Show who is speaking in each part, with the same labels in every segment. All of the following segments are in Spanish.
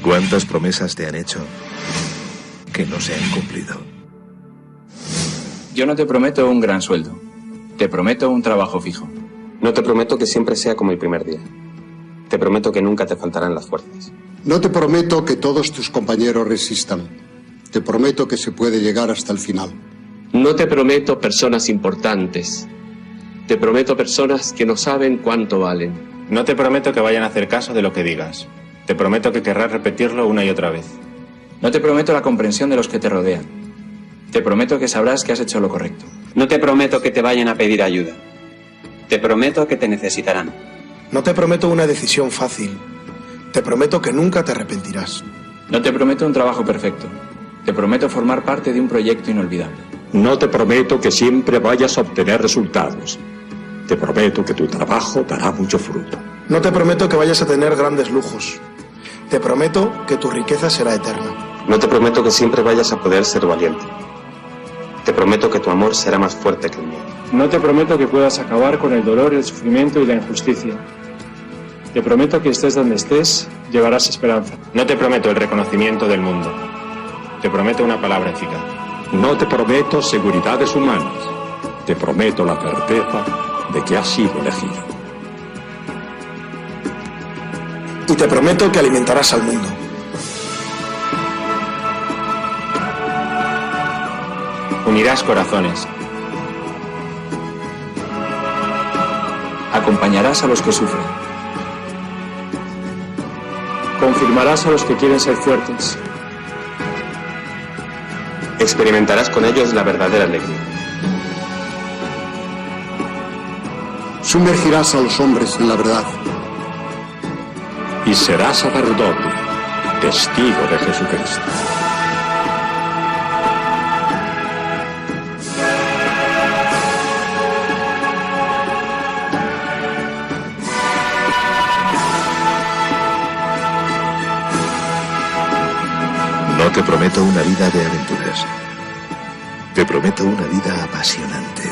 Speaker 1: ¿Cuántas promesas te han hecho que no se han cumplido?
Speaker 2: Yo no te prometo un gran sueldo. Te prometo un trabajo fijo.
Speaker 3: No te prometo que siempre sea como el primer día. Te prometo que nunca te faltarán las fuerzas.
Speaker 4: No te prometo que todos tus compañeros resistan. Te prometo que se puede llegar hasta el final.
Speaker 5: No te prometo personas importantes. Te prometo personas que no saben cuánto valen.
Speaker 6: No te prometo que vayan a hacer caso de lo que digas. Te prometo que querrás repetirlo una y otra vez.
Speaker 2: No te prometo la comprensión de los que te rodean. Te prometo que sabrás que has hecho lo correcto.
Speaker 3: No te prometo que te vayan a pedir ayuda. Te prometo que te necesitarán.
Speaker 7: No te prometo una decisión fácil. Te prometo que nunca te arrepentirás.
Speaker 2: No te prometo un trabajo perfecto. Te prometo formar parte de un proyecto inolvidable.
Speaker 8: No te prometo que siempre vayas a obtener resultados. Te prometo que tu trabajo dará mucho fruto.
Speaker 7: No te prometo que vayas a tener grandes lujos. Te prometo que tu riqueza será eterna.
Speaker 3: No te prometo que siempre vayas a poder ser valiente. Te prometo que tu amor será más fuerte que el mío.
Speaker 9: No te prometo que puedas acabar con el dolor, el sufrimiento y la injusticia. Te prometo que estés donde estés, llevarás esperanza.
Speaker 6: No te prometo el reconocimiento del mundo. Te prometo una palabra eficaz.
Speaker 8: No te prometo seguridades humanas. Te prometo la certeza de que has sido elegido.
Speaker 7: Y te prometo que alimentarás al mundo.
Speaker 6: Unirás corazones.
Speaker 2: Acompañarás a los que sufren.
Speaker 9: Confirmarás a los que quieren ser fuertes.
Speaker 3: Experimentarás con ellos la verdadera alegría.
Speaker 4: Sumergirás a los hombres en la verdad.
Speaker 8: Y serás sacerdote, testigo de Jesucristo.
Speaker 1: No te prometo una vida de aventuras. Te prometo una vida apasionante.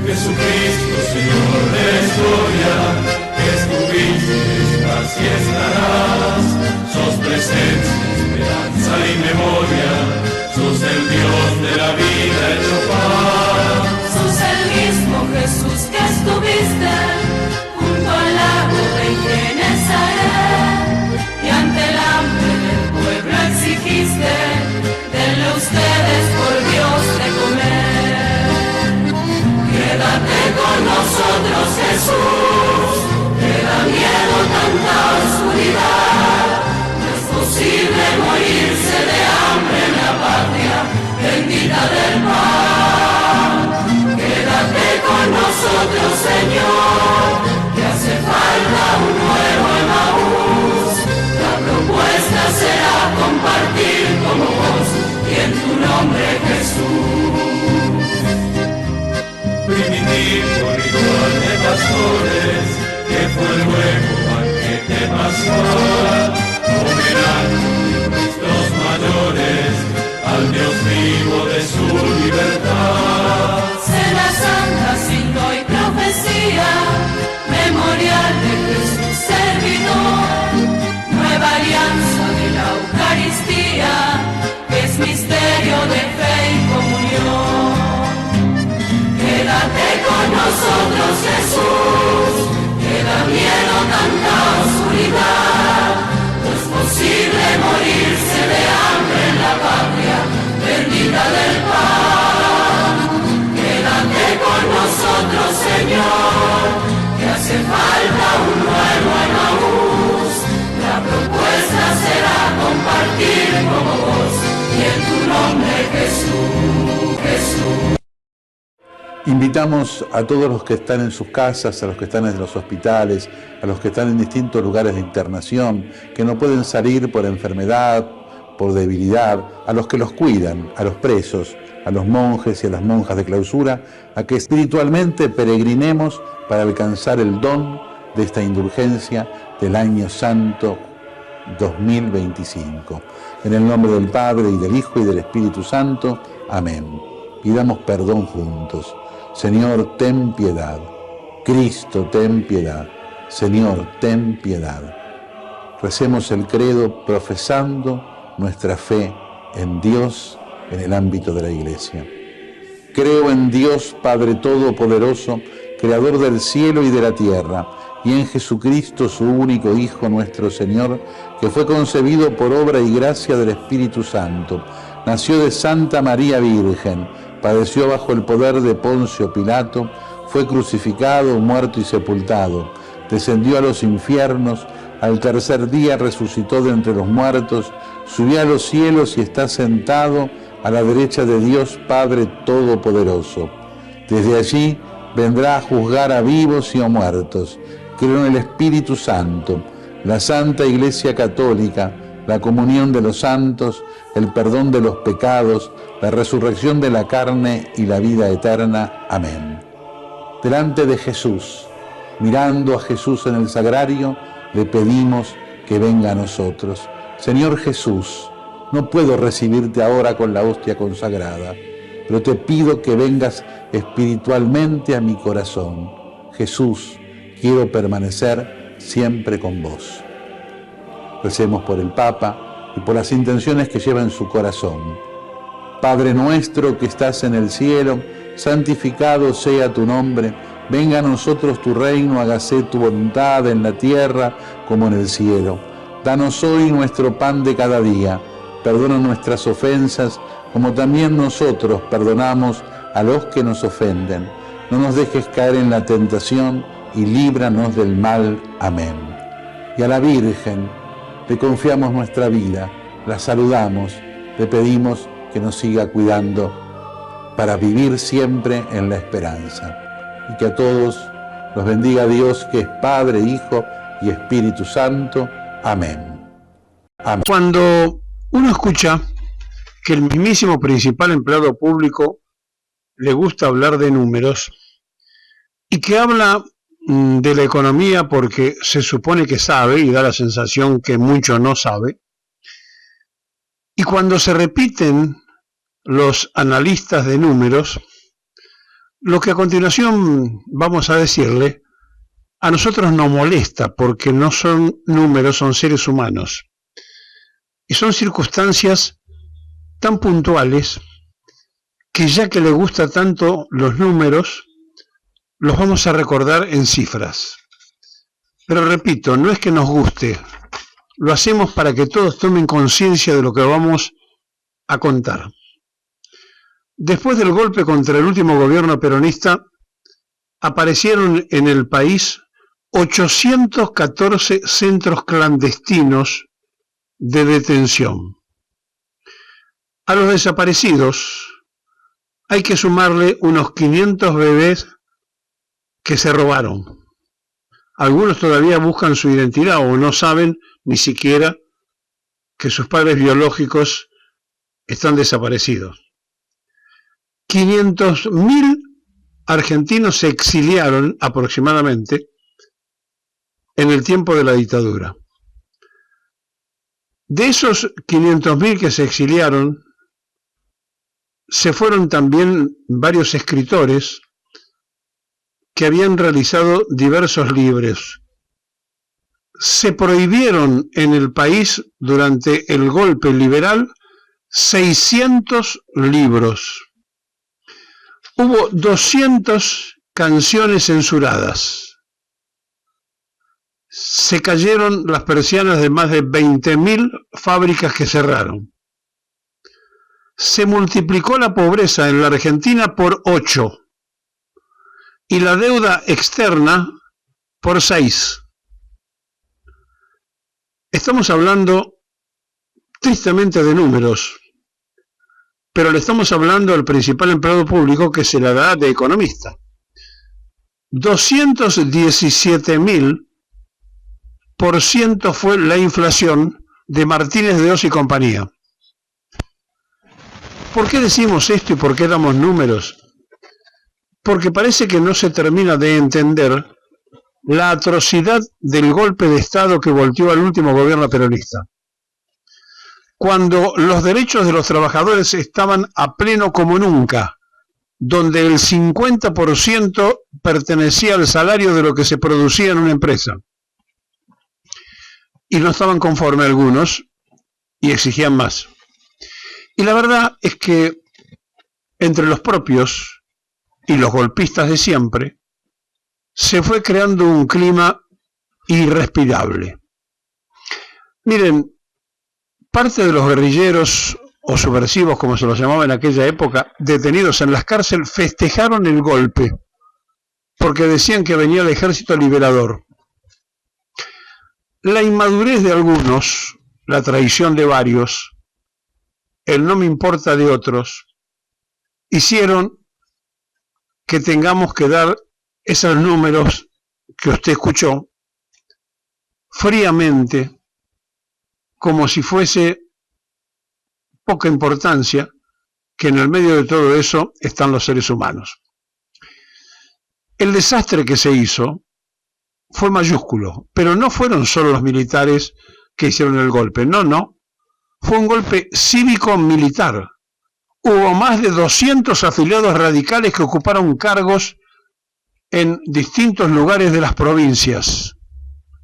Speaker 10: Jesucristo, Señor de la historia, que estuviste, estás y estarás. Sos presencia, esperanza y memoria. Sos el Dios de la vida hecho paz.
Speaker 11: Sos el mismo Jesús que estuviste junto al lago de Genesaret, y ante el hambre del pueblo exigiste, denle ustedes por Dios de comer. Quédate con nosotros, Jesús, te da miedo tanta oscuridad. No es posible morirse de hambre en la patria bendita del pan. Quédate con nosotros, Señor, que hace falta un nuevo Emaús. La propuesta será compartir como vos y en tu nombre, Jesús.
Speaker 10: Primitivo ritual de pastores, que fue luego banquete pascual, homenaje de nuestros mayores al Dios vivo de su libertad.
Speaker 11: Cena santa, signo y profecía, memorial de Jesús servidor, nueva alianza de la Eucaristía, que es misterio de fe y comunión. Quédate con nosotros, Jesús, que da miedo tanta oscuridad. No es posible morirse de hambre en la patria bendita del pan. Quédate con nosotros, Señor, que hace falta un nuevo Emaús. La propuesta será compartir como vos y en tu nombre, Jesús, Jesús.
Speaker 12: Invitamos a todos los que están en sus casas, a los que están en los hospitales, a los que están en distintos lugares de internación, que no pueden salir por enfermedad, por debilidad, a los que los cuidan, a los presos, a los monjes y a las monjas de clausura, a que espiritualmente peregrinemos para alcanzar el don de esta indulgencia del año santo 2025. En el nombre del Padre, y del Hijo, y del Espíritu Santo. Amén. Pidamos perdón juntos. Señor, ten piedad. Cristo, ten piedad. Señor, ten piedad. Recemos el credo profesando nuestra fe en Dios en el ámbito de la Iglesia. Creo en Dios Padre Todopoderoso, Creador del cielo y de la tierra, y en Jesucristo, su único Hijo, nuestro Señor, que fue concebido por obra y gracia del Espíritu Santo. Nació de Santa María Virgen, padeció bajo el poder de Poncio Pilato, fue crucificado, muerto y sepultado, descendió a los infiernos, al tercer día resucitó de entre los muertos, subió a los cielos y está sentado a la derecha de Dios Padre Todopoderoso. Desde allí vendrá a juzgar a vivos y a muertos. Creo en el Espíritu Santo, la Santa Iglesia Católica, la comunión de los santos, el perdón de los pecados, la resurrección de la carne y la vida eterna. Amén. Delante de Jesús, mirando a Jesús en el sagrario, le pedimos que venga a nosotros. Señor Jesús, no puedo recibirte ahora con la hostia consagrada, pero te pido que vengas espiritualmente a mi corazón. Jesús, quiero permanecer siempre con vos. Recemos por el Papa y por las intenciones que lleva en su corazón. Padre nuestro que estás en el cielo, santificado sea tu nombre. Venga a nosotros tu reino, hágase tu voluntad en la tierra como en el cielo. Danos hoy nuestro pan de cada día. Perdona nuestras ofensas, como también nosotros perdonamos a los que nos ofenden. No nos dejes caer en la tentación y líbranos del mal. Amén. Y a la Virgen le confiamos nuestra vida, la saludamos, le pedimos que nos siga cuidando para vivir siempre en la esperanza. Y que a todos los bendiga Dios, que es Padre, Hijo y Espíritu Santo. Amén. Amén.
Speaker 13: Cuando uno escucha que el mismísimo principal empleado público le gusta hablar de números y que habla de la economía porque se supone que sabe y da la sensación que mucho no sabe, y cuando se repiten los analistas de números, lo que a continuación vamos a decirle, a nosotros nos molesta porque no son números, son seres humanos. Y son circunstancias tan puntuales que ya que le gusta tanto los números, los vamos a recordar en cifras. Pero repito, no es que nos guste, lo hacemos para que todos tomen conciencia de lo que vamos a contar. Después del golpe contra el último gobierno peronista, aparecieron en el país 814 centros clandestinos de detención. A los desaparecidos hay que sumarle unos 500 bebés que se robaron. Algunos todavía buscan su identidad o no saben ni siquiera que sus padres biológicos están desaparecidos. 500.000 argentinos se exiliaron aproximadamente en el tiempo de la dictadura. De esos 500.000 que se exiliaron, se fueron también varios escritores que habían realizado diversos libros. Se prohibieron en el país durante el golpe liberal 600 libros. Hubo 200 canciones censuradas. Se cayeron las persianas de más de 20.000 fábricas que cerraron. Se multiplicó la pobreza en la Argentina por 8 y la deuda externa por 6. Estamos hablando tristemente de números, pero le estamos hablando al principal empleado público que se la da de economista. 217.000% fue la inflación de Martínez de Hoz y compañía. ¿Por qué decimos esto y por qué damos números? Porque parece que no se termina de entender la atrocidad del golpe de Estado que volteó al último gobierno peronista. Cuando los derechos de los trabajadores estaban a pleno como nunca, donde el 50% pertenecía al salario de lo que se producía en una empresa. Y no estaban conformes algunos y exigían más. Y la verdad es que entre los propios y los golpistas de siempre se fue creando un clima irrespirable. Miren, parte de los guerrilleros o subversivos, como se los llamaba en aquella época, detenidos en las cárceles, festejaron el golpe, porque decían que venía el ejército liberador. La inmadurez de algunos, la traición de varios, el no me importa de otros, hicieron que tengamos que dar esos números que usted escuchó fríamente, como si fuese poca importancia, que en el medio de todo eso están los seres humanos. El desastre que se hizo fue mayúsculo, pero no fueron solo los militares que hicieron el golpe, no. Fue un golpe cívico-militar. Hubo más de 200 afiliados radicales que ocuparon cargos en distintos lugares de las provincias,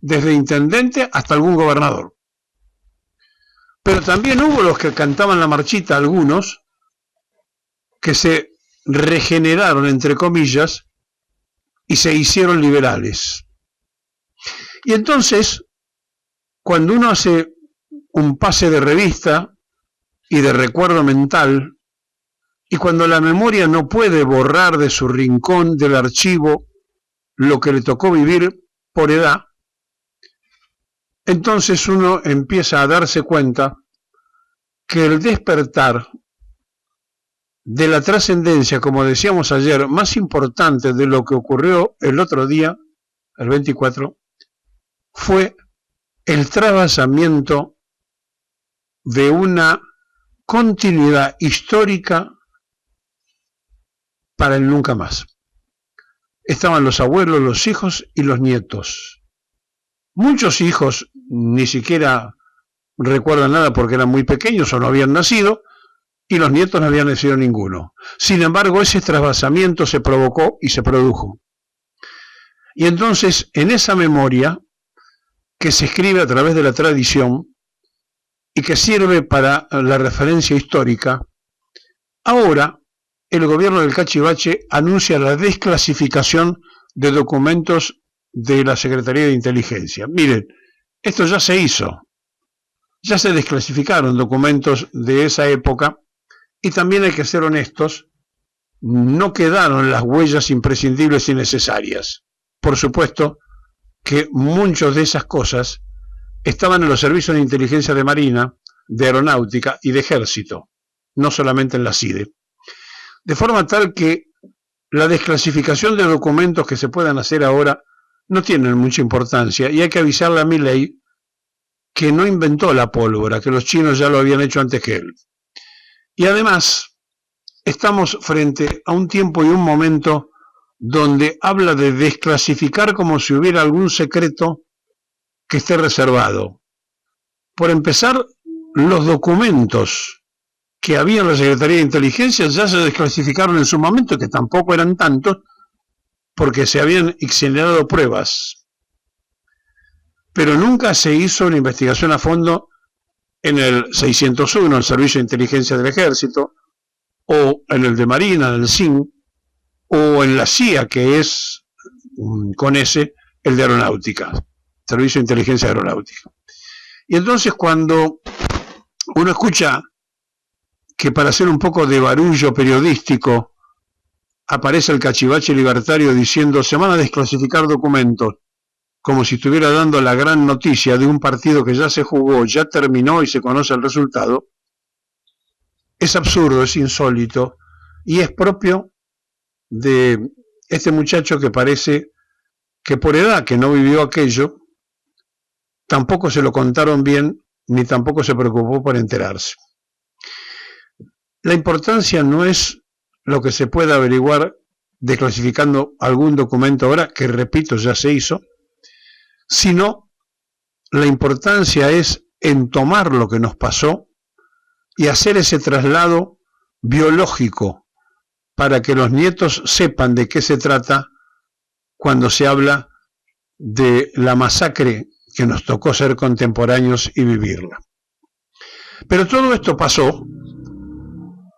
Speaker 13: desde intendente hasta algún gobernador. Pero también hubo los que cantaban la marchita, algunos, que se regeneraron, entre comillas, y se hicieron liberales. Y entonces, cuando uno hace un pase de revista y de recuerdo mental, y cuando la memoria no puede borrar de su rincón del archivo lo que le tocó vivir por edad, entonces uno empieza a darse cuenta que el despertar de la trascendencia, como decíamos ayer, más importante de lo que ocurrió el otro día, el 24, fue el trasvasamiento de una continuidad histórica para el nunca más. Estaban los abuelos, los hijos y los nietos. Muchos hijos ni siquiera recuerdan nada porque eran muy pequeños o no habían nacido, y los nietos no habían nacido ninguno. Sin embargo, ese trasvasamiento se provocó y se produjo. Y entonces, en esa memoria, que se escribe a través de la tradición y que sirve para la referencia histórica, ahora el gobierno del Cachivache anuncia la desclasificación de documentos de la Secretaría de Inteligencia. Miren, esto ya se hizo. Ya se desclasificaron documentos de esa época y también hay que ser honestos, no quedaron las huellas imprescindibles y necesarias. Por supuesto que muchas de esas cosas estaban en los servicios de inteligencia de Marina, de Aeronáutica y de Ejército, no solamente en la CIDE. De forma tal que la desclasificación de documentos que se puedan hacer ahora no tienen mucha importancia y hay que avisarle a Milei que no inventó la pólvora, que los chinos ya lo habían hecho antes que él. Y además, estamos frente a un tiempo y un momento donde habla de desclasificar como si hubiera algún secreto que esté reservado. Por empezar, los documentos que había en la Secretaría de Inteligencia ya se desclasificaron en su momento, que tampoco eran tantos, porque se habían generado pruebas. Pero nunca se hizo una investigación a fondo en el 601, el Servicio de Inteligencia del Ejército, o en el de Marina, en el SIN, o en la CIA, que es, con ese, el de Aeronáutica, Servicio de Inteligencia Aeronáutica. Y entonces cuando uno escucha que para hacer un poco de barullo periodístico aparece el Cachivache libertario diciendo se van a desclasificar documentos, como si estuviera dando la gran noticia de un partido que ya se jugó, ya terminó y se conoce el resultado, es absurdo, es insólito y es propio de este muchacho que parece que por edad que no vivió aquello, tampoco se lo contaron bien ni tampoco se preocupó por enterarse. La importancia no es lo que se pueda averiguar desclasificando algún documento ahora, que repito ya se hizo, sino la importancia es en tomar lo que nos pasó y hacer ese traslado biológico para que los nietos sepan de qué se trata cuando se habla de la masacre que nos tocó ser contemporáneos y vivirla. Pero todo esto pasó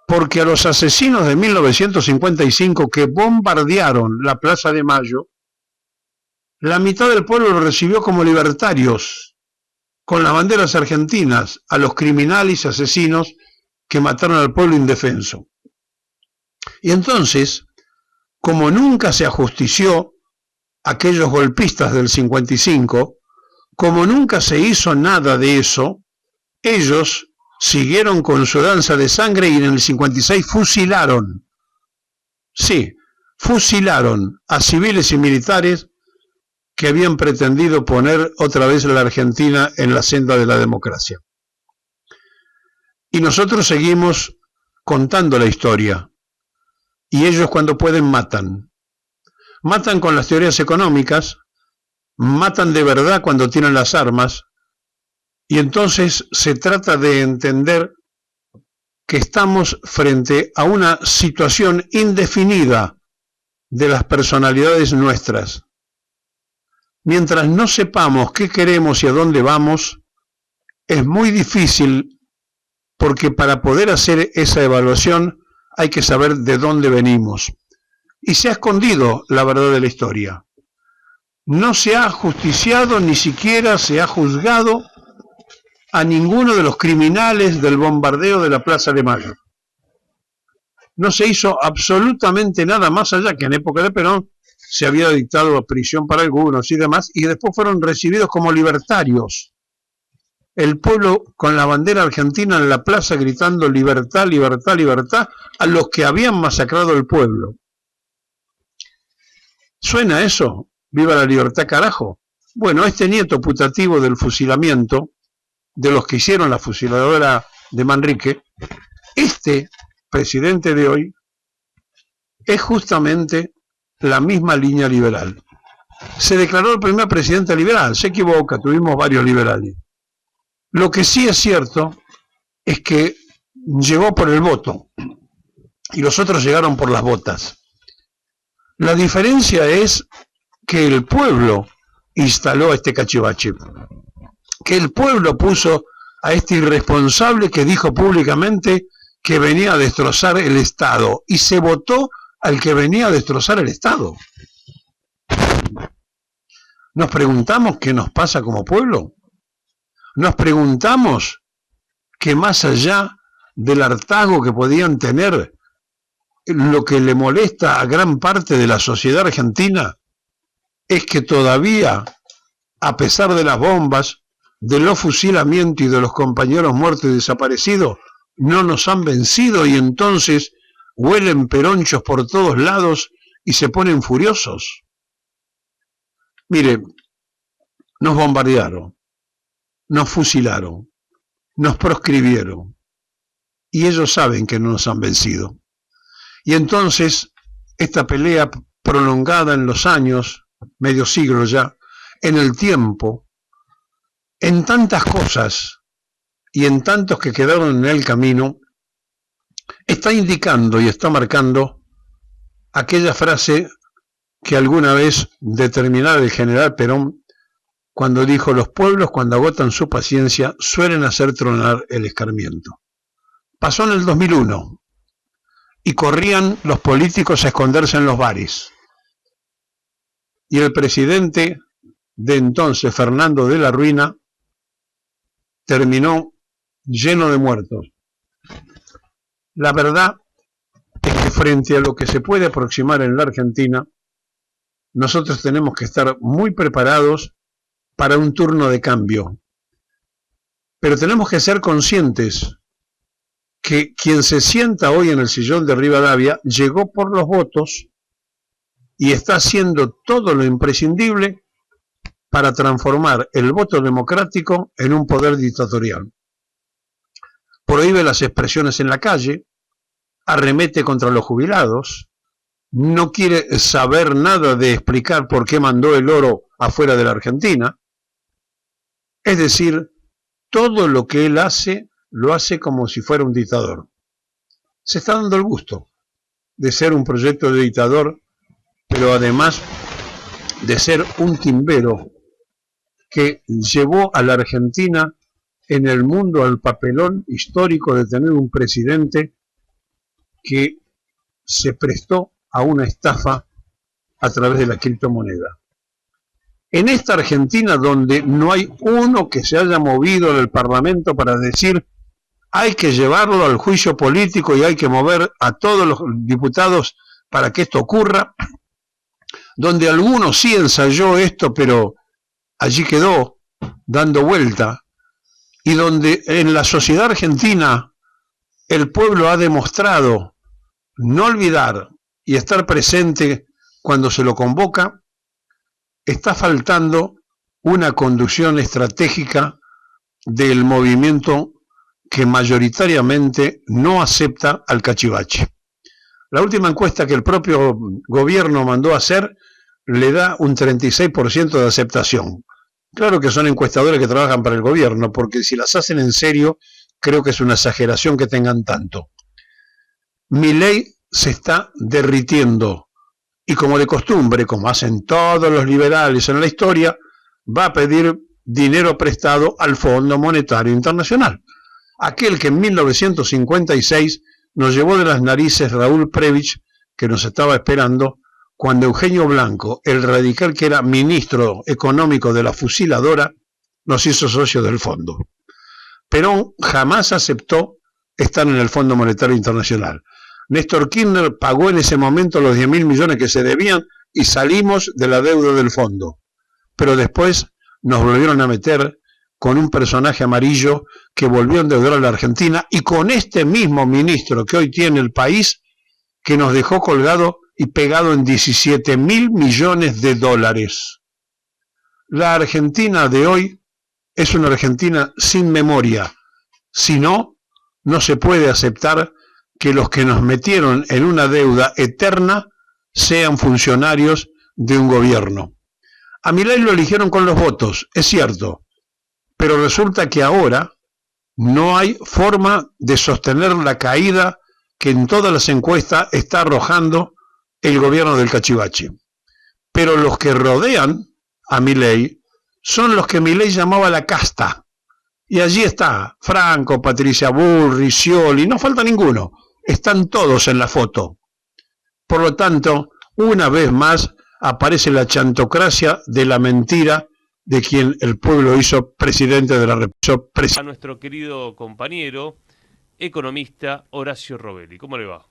Speaker 13: porque a los asesinos de 1955 que bombardearon la Plaza de Mayo, la mitad del pueblo lo recibió como libertarios, con las banderas argentinas, a los criminales y asesinos que mataron al pueblo indefenso. Y entonces, como nunca se ajustició a aquellos golpistas del 55, como nunca se hizo nada de eso, ellos siguieron con su danza de sangre y en el 56 fusilaron. Sí, fusilaron a civiles y militares que habían pretendido poner otra vez a la Argentina en la senda de la democracia. Y nosotros seguimos contando la historia. Y ellos cuando pueden matan. Matan con las teorías económicas, matan de verdad cuando tienen las armas, y entonces se trata de entender que estamos frente a una situación indefinida de las personalidades nuestras. Mientras no sepamos qué queremos y a dónde vamos, es muy difícil, porque para poder hacer esa evaluación hay que saber de dónde venimos. Y se ha escondido la verdad de la historia. No se ha justiciado, ni siquiera se ha juzgado a ninguno de los criminales del bombardeo de la Plaza de Mayo. No se hizo absolutamente nada más allá que en época de Perón se había dictado prisión para algunos y demás, y después fueron recibidos como libertarios. El pueblo con la bandera argentina en la plaza gritando libertad, libertad, libertad, a los que habían masacrado el pueblo. ¿Suena eso? ¡Viva la libertad, carajo! Bueno, este nieto putativo del fusilamiento, de los que hicieron la fusiladora de Manrique, este presidente de hoy es justamente la misma línea liberal. Se declaró el primer presidente liberal, se equivoca, tuvimos varios liberales. Lo que sí es cierto es que llegó por el voto y los otros llegaron por las botas. La diferencia es que el pueblo instaló a este cachivache, que el pueblo puso a este irresponsable que dijo públicamente que venía a destrozar el Estado, y se votó al que venía a destrozar el Estado. Nos preguntamos qué nos pasa como pueblo. Nos preguntamos que más allá del hartazgo que podían tener, lo que le molesta a gran parte de la sociedad argentina es que todavía, a pesar de las bombas, de los fusilamientos y de los compañeros muertos y desaparecidos, no nos han vencido, y entonces huelen peronchos por todos lados y se ponen furiosos. Mire, nos bombardearon, nos fusilaron, nos proscribieron, y ellos saben que no nos han vencido. Y entonces, esta pelea prolongada en los años, medio siglo ya, en el tiempo, en tantas cosas y en tantos que quedaron en el camino, está indicando y está marcando aquella frase que alguna vez determinara el general Perón cuando dijo: los pueblos, cuando agotan su paciencia, suelen hacer tronar el escarmiento. Pasó en el 2001 y corrían los políticos a esconderse en los bares. Y el presidente de entonces, Fernando de la Ruina, terminó lleno de muertos. La verdad es que frente a lo que se puede aproximar en la Argentina, nosotros tenemos que estar muy preparados para un turno de cambio. Pero tenemos que ser conscientes que quien se sienta hoy en el sillón de Rivadavia llegó por los votos y está haciendo todo lo imprescindible para transformar el voto democrático en un poder dictatorial. Prohíbe las expresiones en la calle, arremete contra los jubilados, no quiere saber nada de explicar por qué mandó el oro afuera de la Argentina, Es decir, todo lo que él hace, lo hace como si fuera un dictador. Se está dando el gusto de ser un proyecto de dictador, pero además de ser un timbero que llevó a la Argentina en el mundo al papelón histórico de tener un presidente que se prestó a una estafa a través de la criptomoneda. En esta Argentina donde no hay uno que se haya movido del Parlamento para decir hay que llevarlo al juicio político y hay que mover a todos los diputados para que esto ocurra, donde alguno sí ensayó esto, pero allí quedó dando vuelta, y donde en la sociedad argentina el pueblo ha demostrado no olvidar y estar presente cuando se lo convoca, está faltando una conducción estratégica del movimiento que mayoritariamente no acepta al cachivache. La última encuesta que el propio gobierno mandó a hacer le da un 36% de aceptación. Claro que son encuestadores que trabajan para el gobierno, porque si las hacen en serio, creo que es una exageración que tengan tanto. Milei se está derritiendo y como de costumbre, como hacen todos los liberales en la historia, va a pedir dinero prestado al Fondo Monetario Internacional. Aquel que en 1956 nos llevó de las narices Raúl Prebisch, que nos estaba esperando, cuando Eugenio Blanco, el radical que era ministro económico de la fusiladora, nos hizo socios del fondo. Perón jamás aceptó estar en el Fondo Monetario Internacional. Néstor Kirchner pagó en ese momento los 10.000 millones que se debían y salimos de la deuda del fondo. Pero después nos volvieron a meter con un personaje amarillo que volvió a endeudar a la Argentina y con este mismo ministro que hoy tiene el país que nos dejó colgado y pegado en 17.000 millones de dólares. La Argentina de hoy es una Argentina sin memoria. Si no, no se puede aceptar que los que nos metieron en una deuda eterna sean funcionarios de un gobierno. A Milei lo eligieron con los votos, es cierto, pero resulta que ahora no hay forma de sostener la caída que en todas las encuestas está arrojando el gobierno del cachivache. Pero los que rodean a Milei son los que Milei llamaba la casta. Y allí está Franco, Patricia Bullrich, Scioli, no falta ninguno. Están todos en la foto. Por lo tanto, una vez más aparece la chantocracia de la mentira de quien el pueblo hizo presidente de la República.
Speaker 14: A nuestro querido compañero, economista Horacio Robelli. ¿Cómo le va?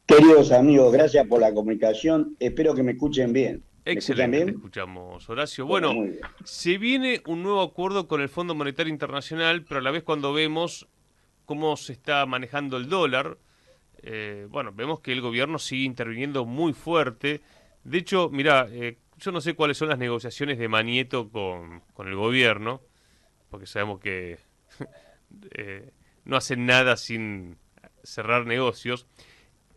Speaker 15: Queridos amigos, gracias por la comunicación. Espero que me escuchen bien.
Speaker 14: Excelente, te escuchamos, Horacio. Bueno, se viene un nuevo acuerdo con el Fondo Monetario Internacional, pero a la vez cuando vemos cómo se está manejando el dólar, vemos que el gobierno sigue interviniendo muy fuerte. De hecho, mirá, yo no sé cuáles son las negociaciones de Manieto con el gobierno, porque sabemos que no hacen nada sin cerrar negocios.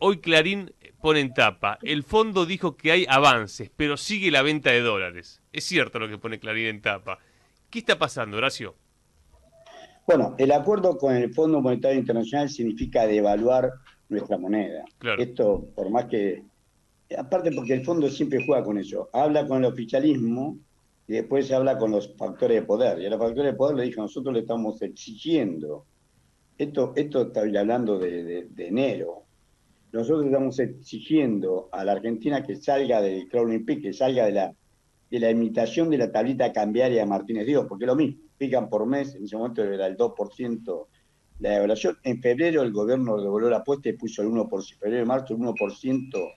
Speaker 14: Hoy Clarín pone en tapa, el fondo dijo que hay avances, pero sigue la venta de dólares. Es cierto lo que pone Clarín en tapa. ¿Qué está pasando, Horacio?
Speaker 15: Bueno, el acuerdo con el Fondo Monetario Internacional significa devaluar nuestra moneda.
Speaker 14: Claro.
Speaker 15: Esto, por más que... Aparte porque el fondo siempre juega con eso. Habla con el oficialismo y después habla con los factores de poder. Y a los factores de poder le dijo, nosotros le estamos exigiendo. Esto estoy hablando de enero. Nosotros estamos exigiendo a la Argentina que salga del crawling peak, que salga de la imitación de la tablita cambiaria de Martínez Díaz, porque es lo mismo, pican por mes, en ese momento era el 2% la devaluación. En febrero el gobierno devolvió la apuesta y puso el 1%, febrero y marzo el 1%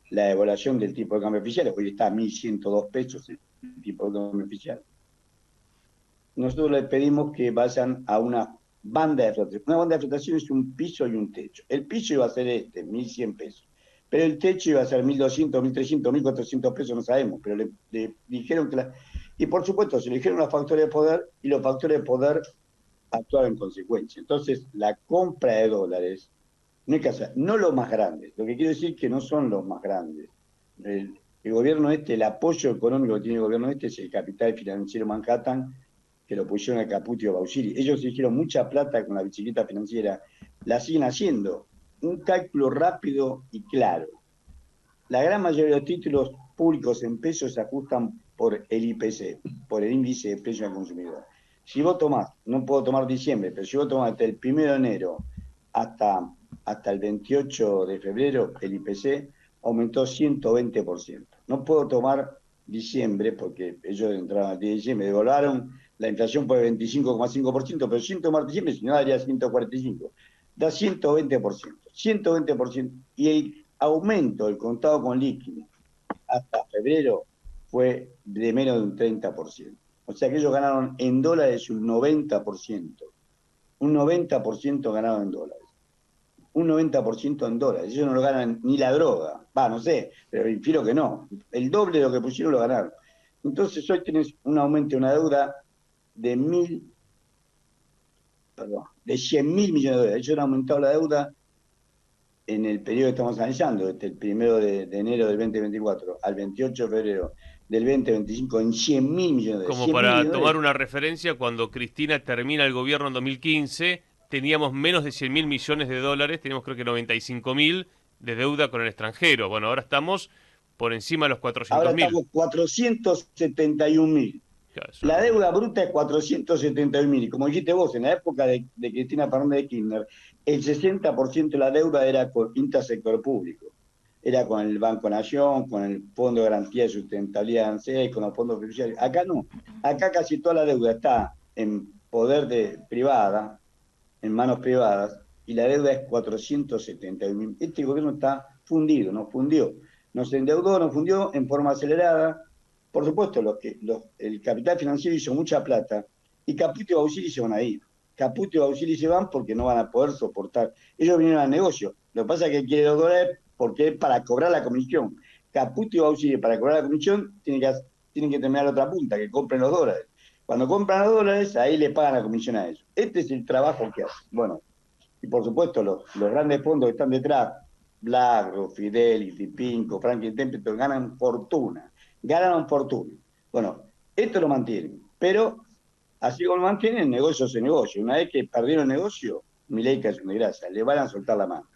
Speaker 15: la devaluación del tipo de cambio oficial, hoy está a 1.102 pesos el tipo de cambio oficial. Nosotros les pedimos que vayan a una banda de flotación. Una banda de flotación es un piso y un techo. El piso iba a ser 1.100 pesos. Pero el techo iba a ser 1.200, 1.300, 1.400 pesos, no sabemos. Pero le dijeron que Y por supuesto, se le dijeron los factores de poder y los factores de poder actuaron en consecuencia. Entonces, la compra de dólares no hay que hacer, no los más grandes. Lo que quiero decir es que no son los más grandes. El gobierno el apoyo económico que tiene el gobierno es el capital financiero Manhattan, que lo pusieron a Caputo y a Bausili. Ellos hicieron mucha plata con la bicicleta financiera, la siguen haciendo. Un cálculo rápido y claro. La gran mayoría de los títulos públicos en pesos se ajustan por el IPC, por el índice de precios al consumidor. Si vos tomás, no puedo tomar diciembre, pero si vos tomás hasta el 1 de enero hasta el 28 de febrero, el IPC aumentó 120%. No puedo tomar diciembre porque ellos entraron al 10 de diciembre, devaluaron la inflación por el 25,5%, pero sin tomar diciembre, si no daría 145%. Da 120%. 120%. Y el aumento del contado con líquido hasta febrero fue de menos de un 30%. O sea que ellos ganaron en dólares un 90%. Un 90% ganaron en dólares. Un 90% en dólares. Ellos no lo ganan ni la droga. No sé, pero infiero que no. El doble de lo que pusieron lo ganaron. Entonces hoy tenés un aumento de una deuda de 100.000 millones de dólares. Ellos han aumentado la deuda en el periodo que estamos analizando, desde el 1 de enero del 2024 al 28 de febrero del 2025, en 100.000 millones de dólares.
Speaker 14: Como para tomar una referencia, cuando Cristina termina el gobierno en 2015, teníamos menos de 100.000 millones de dólares, teníamos creo que 95.000 de deuda con el extranjero. Bueno, ahora estamos por encima de los 400.000.
Speaker 15: Ahora estamos 471.000. La deuda bruta es 471.000. Y como dijiste vos, en la época de Cristina Fernández de Kirchner, el 60% de la deuda era con intersector público. Era con el Banco Nación, con el Fondo de Garantía de Sustentabilidad ANSES, con los fondos fiduciarios. Acá no. Acá casi toda la deuda está en poder privada, en manos privadas, y la deuda es 471.000. Este gobierno está fundido, nos fundió. Nos endeudó, nos fundió en forma acelerada. Por supuesto, el capital financiero hizo mucha plata y Caputo y Bausili se van a ir. Caputo y Bausili se van porque no van a poder soportar. Ellos vinieron al negocio. Lo que pasa es que quiere $2 porque es para cobrar la comisión. Caputo y Bausili para cobrar la comisión tienen que terminar la otra punta, que compren los dólares. Cuando compran los dólares, ahí le pagan la comisión a ellos. Este es el trabajo que hacen. Bueno, y por supuesto los grandes fondos que están detrás, BlackRock, Fidelity, Pinco, Franklin Templeton, ganaron fortuna. Bueno, esto lo mantienen, pero así como lo mantienen, el negocio es el negocio. Una vez que perdieron el negocio, Milei cae en desgracia, le van a soltar la mano.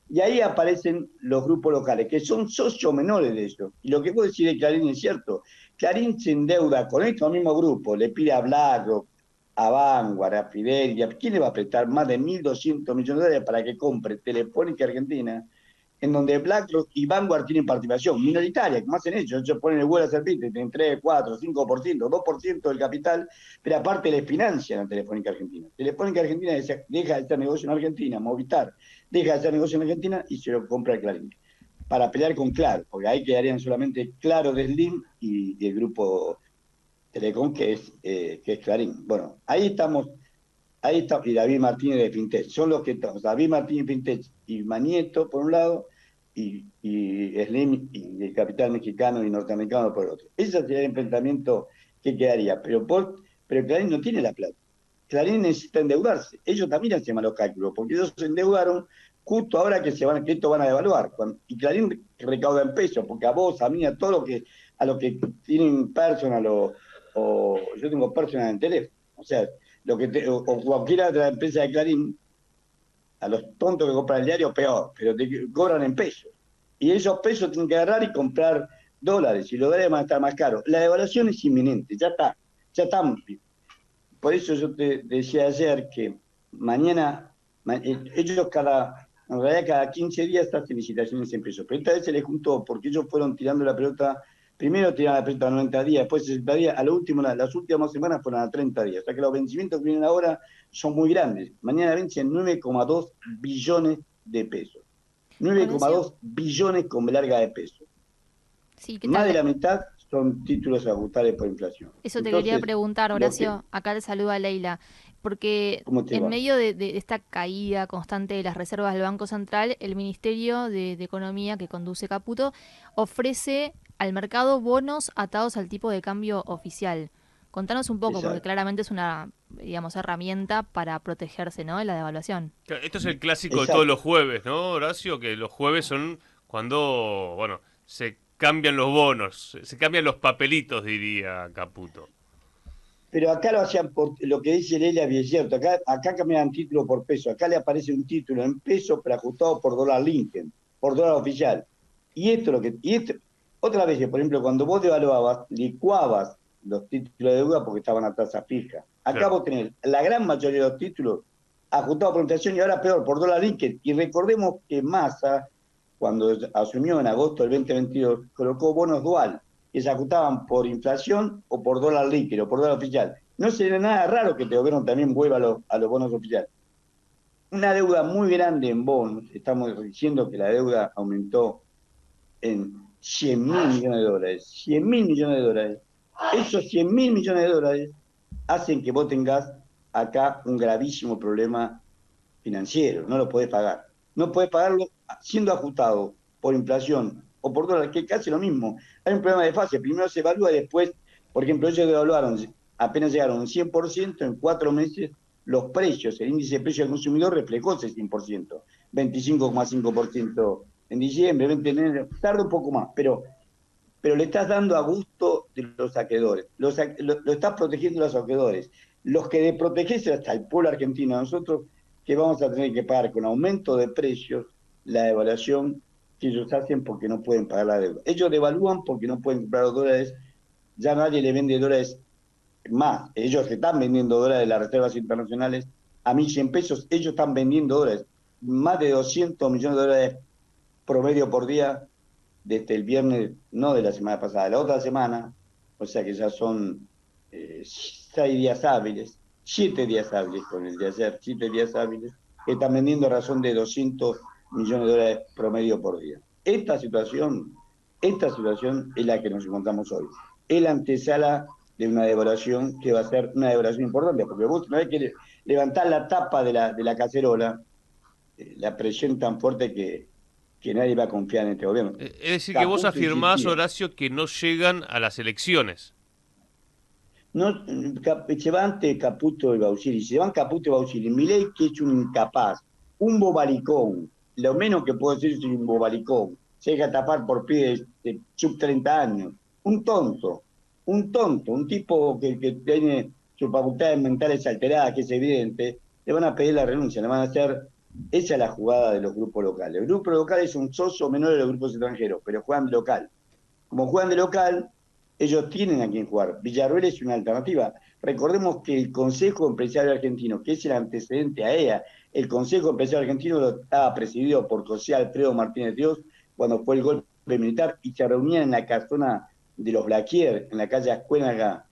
Speaker 15: Y ahí aparecen los grupos locales, que son socios menores de ellos. Y lo que puedo decir de Clarín es cierto. Clarín se endeuda con estos mismos grupos, le pide a BlackRock, a Vanguard, a Fidelity. ¿Quién le va a prestar más de 1.200 millones de dólares para que compre Telefónica Argentina? En donde BlackRock y Vanguard tienen participación minoritaria, como hacen ellos ponen el vuelo a servir, tienen 3, 4, 5%, 2% del capital, pero aparte les financian a Telefónica Argentina. Telefónica Argentina deja de hacer negocio en Argentina, Movistar deja de hacer negocio en Argentina y se lo compra el Clarín, para pelear con Claro, porque ahí quedarían solamente Claro de Slim y el grupo Telecom que es Clarín. Bueno, ahí está, y David Martínez de Fintech, son los que estamos, David Martínez de Fintech y Manieto por un lado, y Slim y el capital mexicano y norteamericano por el otro. Ese sería el enfrentamiento que quedaría, pero Clarín no tiene la plata. Clarín necesita endeudarse. Ellos también hacen malos cálculos, porque ellos se endeudaron justo ahora que esto van a devaluar. Y Clarín recauda en pesos, porque a vos, a mí, a todos los que tienen personal o yo tengo personal en teléfono, o sea, o cualquiera otra empresa de Clarín, a los tontos que compran el diario, peor, pero te cobran en pesos. Y esos pesos tienen que agarrar y comprar dólares, y los dólares van a estar más caros. La devaluación es inminente, ya está. Por eso yo te decía ayer que mañana, ellos cada 15 días están felicitaciones en pesos, pero esta vez se les juntó porque ellos fueron tirando la pelota. Primero tiraron la pelota a 90 días, después 60 días, las últimas semanas fueron a 30 días. O sea que los vencimientos que vienen ahora son muy grandes. Mañana vencen 9,2 billones de pesos. 9,2 billones con B larga de pesos.
Speaker 16: Sí,
Speaker 15: más de la mitad son títulos ajustables por inflación.
Speaker 16: Eso te quería preguntar, Horacio. Acá te saluda Leila. Porque en medio de esta caída constante de las reservas del Banco Central, el Ministerio de Economía que conduce Caputo ofrece al mercado bonos atados al tipo de cambio oficial. Contanos un poco, porque claramente es una, digamos, herramienta para protegerse, ¿no?, de la devaluación.
Speaker 14: Esto es el clásico de todos los jueves, ¿no, Horacio? Que los jueves son cuando, se cambian los bonos, se cambian los papelitos, diría Caputo.
Speaker 15: Pero acá lo hacían por lo que dice Leila, bien cierto. Acá cambiaban título por peso. Acá le aparece un título en peso, pero ajustado por dólar Lincoln, por dólar oficial. Y esto lo que. Otra vez, por ejemplo, cuando vos devaluabas, licuabas los títulos de deuda porque estaban a tasa fija. Acá vos tenés la gran mayoría de los títulos ajustados por inflación y ahora peor, por dólar Lincoln. Y recordemos que Massa, cuando asumió en agosto del 2022, colocó bonos dual, que se ajustaban por inflación o por dólar líquido, por dólar oficial. No sería nada raro que el gobierno también vuelva a los bonos oficiales. Una deuda muy grande en bonos, estamos diciendo que la deuda aumentó en 100.000 millones de dólares. 100.000 millones de dólares. Esos 100.000 millones de dólares hacen que vos tengas acá un gravísimo problema financiero. No lo podés pagar. No podés pagarlo siendo ajustado por inflación o por dólar, que es casi lo mismo. Hay un problema de fase. Primero se evalúa y después, por ejemplo, ellos devaluaron, apenas llegaron un 100%, en 4 meses los precios, el índice de precios del consumidor reflejó ese 100%, 25,5% en diciembre, 20 de enero, tarda un poco más, pero le estás dando a gusto de los acreedores, lo estás protegiendo a los acreedores. Los que desprotegesen hasta el pueblo argentino, nosotros que vamos a tener que pagar con aumento de precios la devaluación que ellos hacen porque no pueden pagar la deuda. Ellos devalúan porque no pueden comprar los dólares, ya nadie le vende dólares más. Ellos están vendiendo dólares de las reservas internacionales a 1.100 pesos, ellos están vendiendo dólares, más de 200 millones de dólares promedio por día desde el viernes, no de la semana pasada, de la otra semana, o sea que ya son 6 días hábiles, 7 días hábiles con el de ayer, 7 días hábiles, que están vendiendo a razón de 200 millones de dólares promedio por día. Esta situación es la que nos encontramos hoy. Es la antesala de una devaluación que va a ser una devaluación importante, porque vos una vez que levantás la tapa de la cacerola, la presión tan fuerte que nadie va a confiar en este gobierno.
Speaker 14: Es decir, que vos afirmás, Horacio, que no llegan a las elecciones.
Speaker 15: No, se van ante Caputo y Bausili. Se van Caputo y Bausili. Milei, que es un incapaz, un bobalicón. Lo menos que puedo decir es un bobalicón. Se deja tapar por pibes de sub 30 años. Un tonto, un tipo que tiene sus facultades mentales alteradas, que es evidente. Le van a pedir la renuncia, le van a hacer. Esa es la jugada de los grupos locales. El grupo local es un socio menor de los grupos extranjeros, pero juegan de local. Como juegan de local, ellos tienen a quien jugar. Villarruel es una alternativa. Recordemos que el Consejo Empresario Argentino, que es el antecedente a EA, el Consejo Empresario Argentino lo estaba presidido por José Alfredo Martínez Dios cuando fue el golpe militar y se reunían en la casona de los Blaquier, en la calle Ascuénaga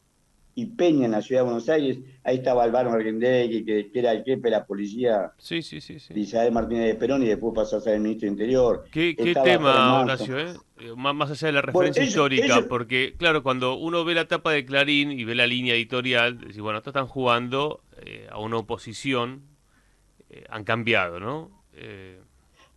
Speaker 15: y Peña, en la ciudad de Buenos Aires. Ahí estaba Álvaro Arguindegui, que era el jefe de la policía de Isabel Martínez de Perón y después pasó a ser el ministro de Interior.
Speaker 14: ¿Qué tema, Horacio? Más allá de la referencia histórica, porque claro, cuando uno ve la tapa de Clarín y ve la línea editorial, decís, bueno, estos están jugando a una oposición, han cambiado, ¿no?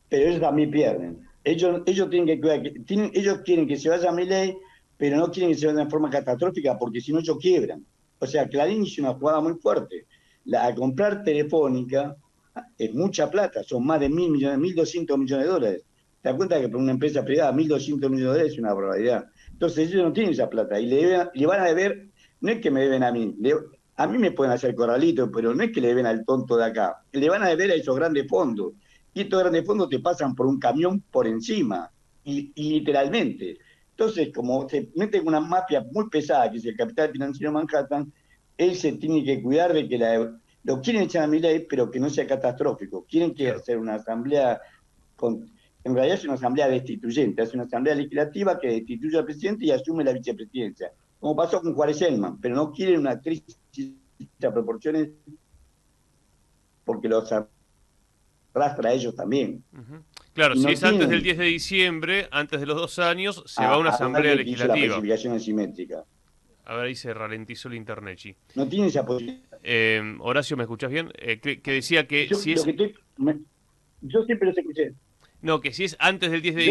Speaker 15: Pero ellos también pierden. Ellos tienen que cuidar, ellos quieren que se vaya Milei, pero no quieren que se vaya de forma catastrófica porque si no ellos quiebran. O sea, Clarín hizo una jugada muy fuerte. A comprar Telefónica es mucha plata, son más de 1.000 millones, 1.200 millones de dólares. ¿Te das cuenta que para una empresa privada 1.200 millones de dólares es una barbaridad? Entonces ellos no tienen esa plata y le van a deber, no es que me deben a mí, a mí me pueden hacer corralito, pero no es que le deben al tonto de acá, le van a deber a esos grandes fondos. Y estos grandes fondos te pasan por un camión por encima, y literalmente. Entonces, como se mete con una mafia muy pesada, que es el capital financiero Manhattan, él se tiene que cuidar de que lo quieren echar a Milei, pero que no sea catastrófico. Quieren que hacer una asamblea, en realidad es una asamblea destituyente, es una asamblea legislativa que destituye al presidente y asume la vicepresidencia, como pasó con Juárez Elman, pero no quieren una crisis de proporciones porque los arrastra a ellos también.
Speaker 14: Claro, si es antes del 10 de diciembre, antes de los 2 años, se va a una asamblea legislativa.
Speaker 15: La precipitación asimétrica.
Speaker 14: A ver, ahí se ralentizó el internet, Chi.
Speaker 15: No tiene esa posibilidad.
Speaker 14: Horacio, ¿me escuchás bien? Que decía que
Speaker 15: yo siempre los escuché.
Speaker 14: No, que si es antes del 10 de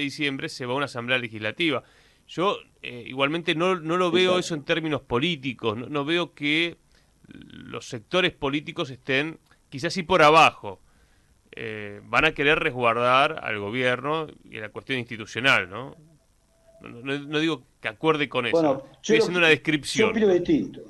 Speaker 14: diciembre, se va a una asamblea legislativa. Yo igualmente no lo veo eso en términos políticos, no veo que los sectores políticos estén, quizás sí por abajo, van a querer resguardar al gobierno y a la cuestión institucional, ¿no? No digo que acuerde con eso.
Speaker 15: Bueno,
Speaker 14: Estoy haciendo una descripción.
Speaker 15: Yo opino distinto.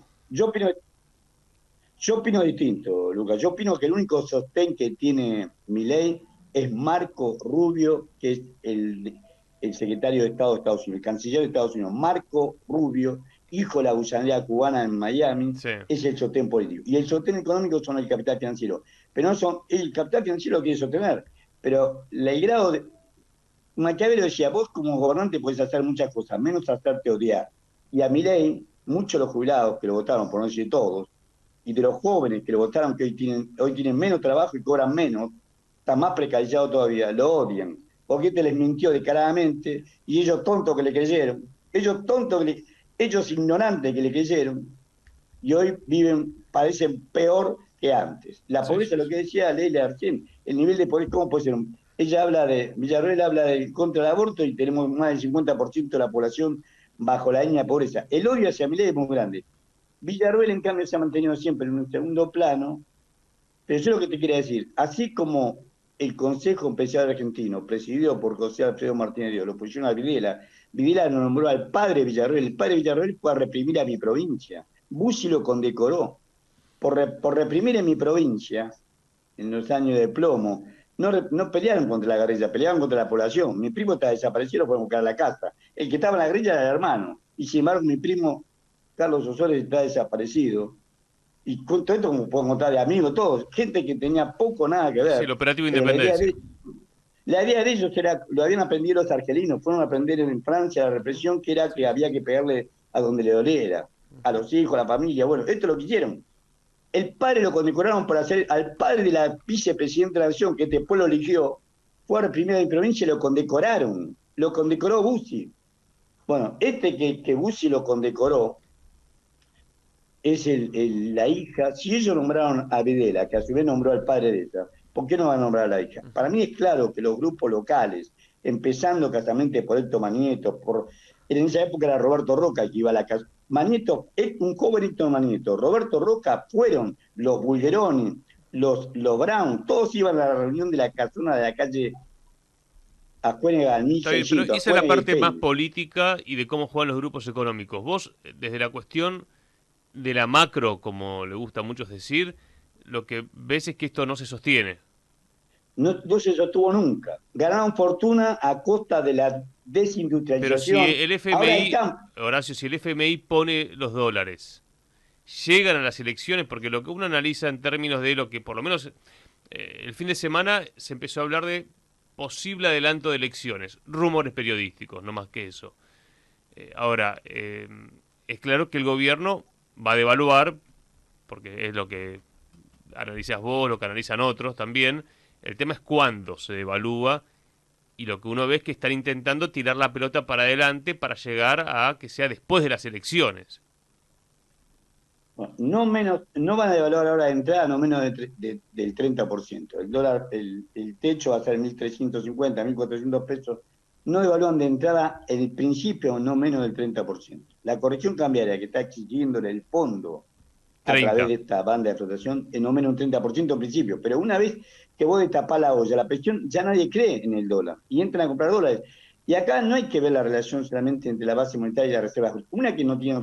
Speaker 15: Yo opino distinto, Lucas. Yo opino que el único sostén que tiene Milei es Marco Rubio, que es el secretario de Estado de Estados Unidos, el canciller de Estados Unidos. Marco Rubio, hijo de la gusanería cubana en Miami, es el sostén político. Y el sostén económico son el capital financiero. Pero no son, el capital financiero lo quiere sostener. Pero el grado de... Maquiavelo decía, vos como gobernante podés hacer muchas cosas, menos hacerte odiar. Y a Milei, muchos de los jubilados que lo votaron, por no decir todos, y de los jóvenes que lo votaron, que hoy tienen menos trabajo y cobran menos, están más precarizados todavía, lo odian. Porque les mintió descaradamente, y ellos tontos que le creyeron, ellos ignorantes que le creyeron, y hoy padecen peor que antes. La pobreza, lo que decía Leila recién, el nivel de pobreza, ¿cómo puede ser? Villarroel habla contra el aborto y tenemos más del 50% de la población bajo la línea de pobreza. El odio hacia Milei es muy grande. Villarroel, en cambio, se ha mantenido siempre en un segundo plano, pero yo lo que te quería decir, así como el Consejo Empresarial Argentino, presidido por José Alfredo Martínez Dios, lo pusieron a Videla lo nombró al padre Villarroel, el padre Villarroel fue a reprimir a mi provincia, Bussi lo condecoró, por reprimir en mi provincia, en los años de plomo, no pelearon contra la guerrilla, peleaban contra la población. Mi primo está desaparecido, lo podemos buscar a la casa. El que estaba en la guerrilla era el hermano, y sin embargo mi primo Carlos Osores está desaparecido. Y con todo esto, como puedo contar de amigos, todos, gente que tenía poco nada que ver.
Speaker 14: Sí, el operativo Independencia.
Speaker 15: La idea de ellos era, lo habían aprendido los argelinos, fueron a aprender en Francia la represión, que era que había que pegarle a donde le doliera, a los hijos, a la familia. Bueno, esto lo que hicieron. El padre lo condecoraron por hacer, al padre de la vicepresidenta de la Nación, que este pueblo eligió, fue a reprimir a mi provincia y lo condecoraron. Lo condecoró Bussi. Bueno, que Bussi lo condecoró, es la hija. Si ellos nombraron a Videla, que a su vez nombró al padre de ella, ¿por qué no va a nombrar a la hija? Para mí es claro que los grupos locales, empezando casamente por Héctor Manieto, en esa época era Roberto Roca que iba a la casa. Manieto, un joven Héctor Manieto, Roberto Roca, fueron los Bulgeroni, los Brown, todos iban a la reunión de la casona de la calle Acuénega,
Speaker 14: Está bien, pero esa es la parte más política y de cómo juegan los grupos económicos. Vos, desde la cuestión de la macro, como le gusta a muchos decir, lo que ves es que esto no se sostiene.
Speaker 15: No se sostuvo nunca. Ganaron fortuna a costa de la desindustrialización.
Speaker 14: Pero si el FMI, Horacio, si el FMI pone los dólares, llegan a las elecciones, porque lo que uno analiza en términos de lo que por lo menos el fin de semana se empezó a hablar de posible adelanto de elecciones, rumores periodísticos, no más que eso. Ahora, es claro que el gobierno va a devaluar, porque es lo que analizas vos, lo que analizan otros también. El tema es cuándo se devalúa, y lo que uno ve es que están intentando tirar la pelota para adelante para llegar a que sea después de las elecciones.
Speaker 15: Bueno, no van a devaluar ahora de entrada no menos del 30%. El dólar, el techo va a ser 1.350, 1.400 pesos. No devalúan de entrada el principio no menos del 30%. La corrección cambiaria que está exigiéndole el fondo a través de esta banda de flotación es no menos un 30% en principio. Pero una vez que vos destapás la olla, la presión, ya nadie cree en el dólar y entran a comprar dólares. Y acá no hay que ver la relación solamente entre la base monetaria y la reserva. Una que no tienen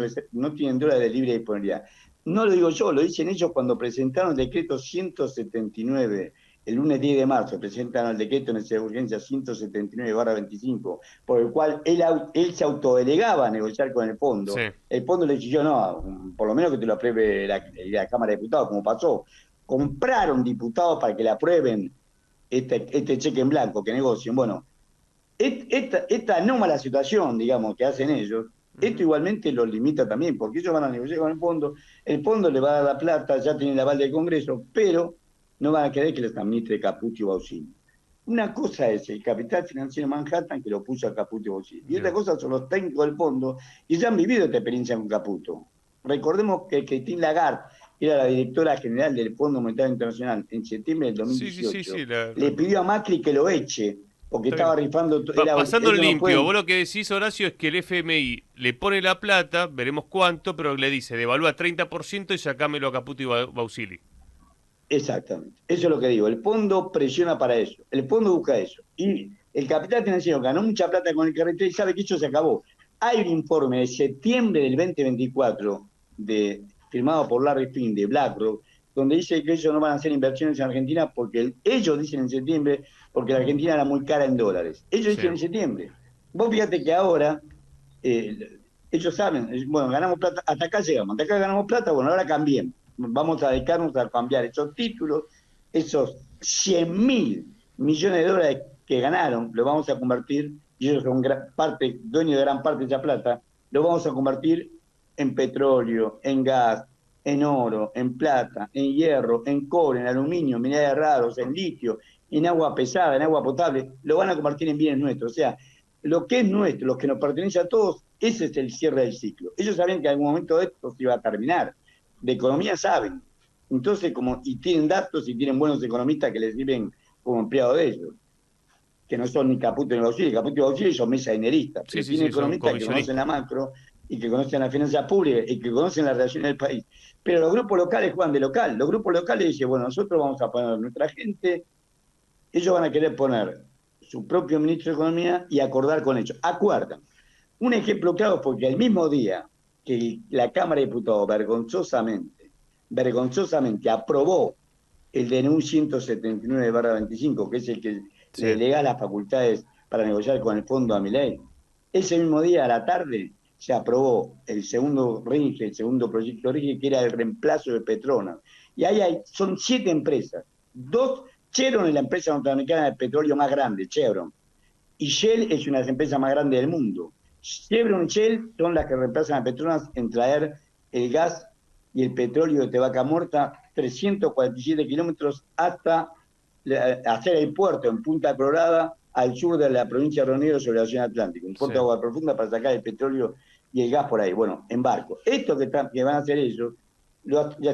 Speaker 15: dólares de libre disponibilidad. No lo digo yo, lo dicen ellos cuando presentaron el decreto 179, el lunes 10 de marzo, presentaron el decreto en necesidad de urgencia 179/25, por el cual él se autodelegaba a negociar con el fondo. Sí. El fondo le exigió, no, por lo menos que te lo apruebe la Cámara de Diputados, como pasó. Compraron diputados para que le aprueben este cheque en blanco, que negocien. Bueno, esta anómala situación, digamos, que hacen ellos, esto igualmente los limita también, porque ellos van a negociar con el fondo le va a dar la plata, ya tiene el aval del Congreso, pero no van a querer que les administre Caputo y Bausini. Una cosa es el capital financiero de Manhattan, que lo puso a Caputo y Bausini, y otra cosa son los técnicos del fondo, y ya han vivido esta experiencia con Caputo. Recordemos que Christine Lagarde era la directora general del Fondo Monetario Internacional en septiembre del 2018, le pidió a Macri que lo eche, porque estaba rifando...
Speaker 14: Pasando limpio, vos lo que decís, Horacio, es que el FMI le pone la plata, veremos cuánto, pero le dice, devalúa 30% y sacámelo a Caputo y Bausili.
Speaker 15: Exactamente, eso es lo que digo, el fondo presiona para eso, el fondo busca eso, y El capital financiero ganó mucha plata con el carrete y sabe que eso se acabó. Hay un informe de septiembre del 2024 firmado por Larry Fink de BlackRock, donde dice que ellos no van a hacer inversiones en Argentina porque ellos dicen en septiembre, porque la Argentina era muy cara en dólares. Ellos dicen en septiembre. Vos fíjate que ahora, ellos saben, bueno, ganamos plata, hasta acá llegamos, hasta acá ganamos plata, bueno, ahora cambiemos. Vamos a dedicarnos a cambiar esos títulos, esos 100.000 millones de dólares que ganaron, los vamos a convertir, y ellos son dueños de gran parte de esa plata, los vamos a convertir en petróleo, en gas, en oro, en plata, en hierro, en cobre, en aluminio, minerales raros, en litio, en agua pesada, en agua potable, lo van a convertir en bienes nuestros. O sea, lo que es nuestro, lo que nos pertenece a todos, ese es el cierre del ciclo. Ellos sabían que en algún momento esto se iba a terminar. De economía saben. Entonces, y tienen datos y tienen buenos economistas que les sirven como empleados de ellos, que no son ni Caputo ni Bauchile. Caputo y Bauchile son mesa dineristas. Tienen economistas que conocen la macro y que conocen la finanzas públicas y que conocen las relaciones del país. Pero los grupos locales juegan de local. Los grupos locales dicen, bueno, nosotros vamos a poner nuestra gente, ellos van a querer poner su propio ministro de Economía y acordar con ellos. Acuerdan. Un ejemplo claro, porque el mismo día que la Cámara de Diputados vergonzosamente aprobó el DNU 179/25, que es el que le delega las facultades para negociar con el fondo a Milei, ese mismo día a la tarde se aprobó el segundo proyecto RIGE, que era el reemplazo de Petronas. Y ahí son 7 empresas. 2, Chevron es la empresa norteamericana de petróleo más grande, Chevron. Y Shell es una de las empresas más grandes del mundo. Chevron y Shell son las que reemplazan a Petronas en traer el gas y el petróleo de Vaca Muerta 347 kilómetros hasta hacer el puerto en Punta Colorada, al sur de la provincia de Río Negro, sobre el Océano Atlántico. Un puerto de agua profunda para sacar el petróleo y el gas por ahí. Bueno, en barco. Esto que van a hacer ellos,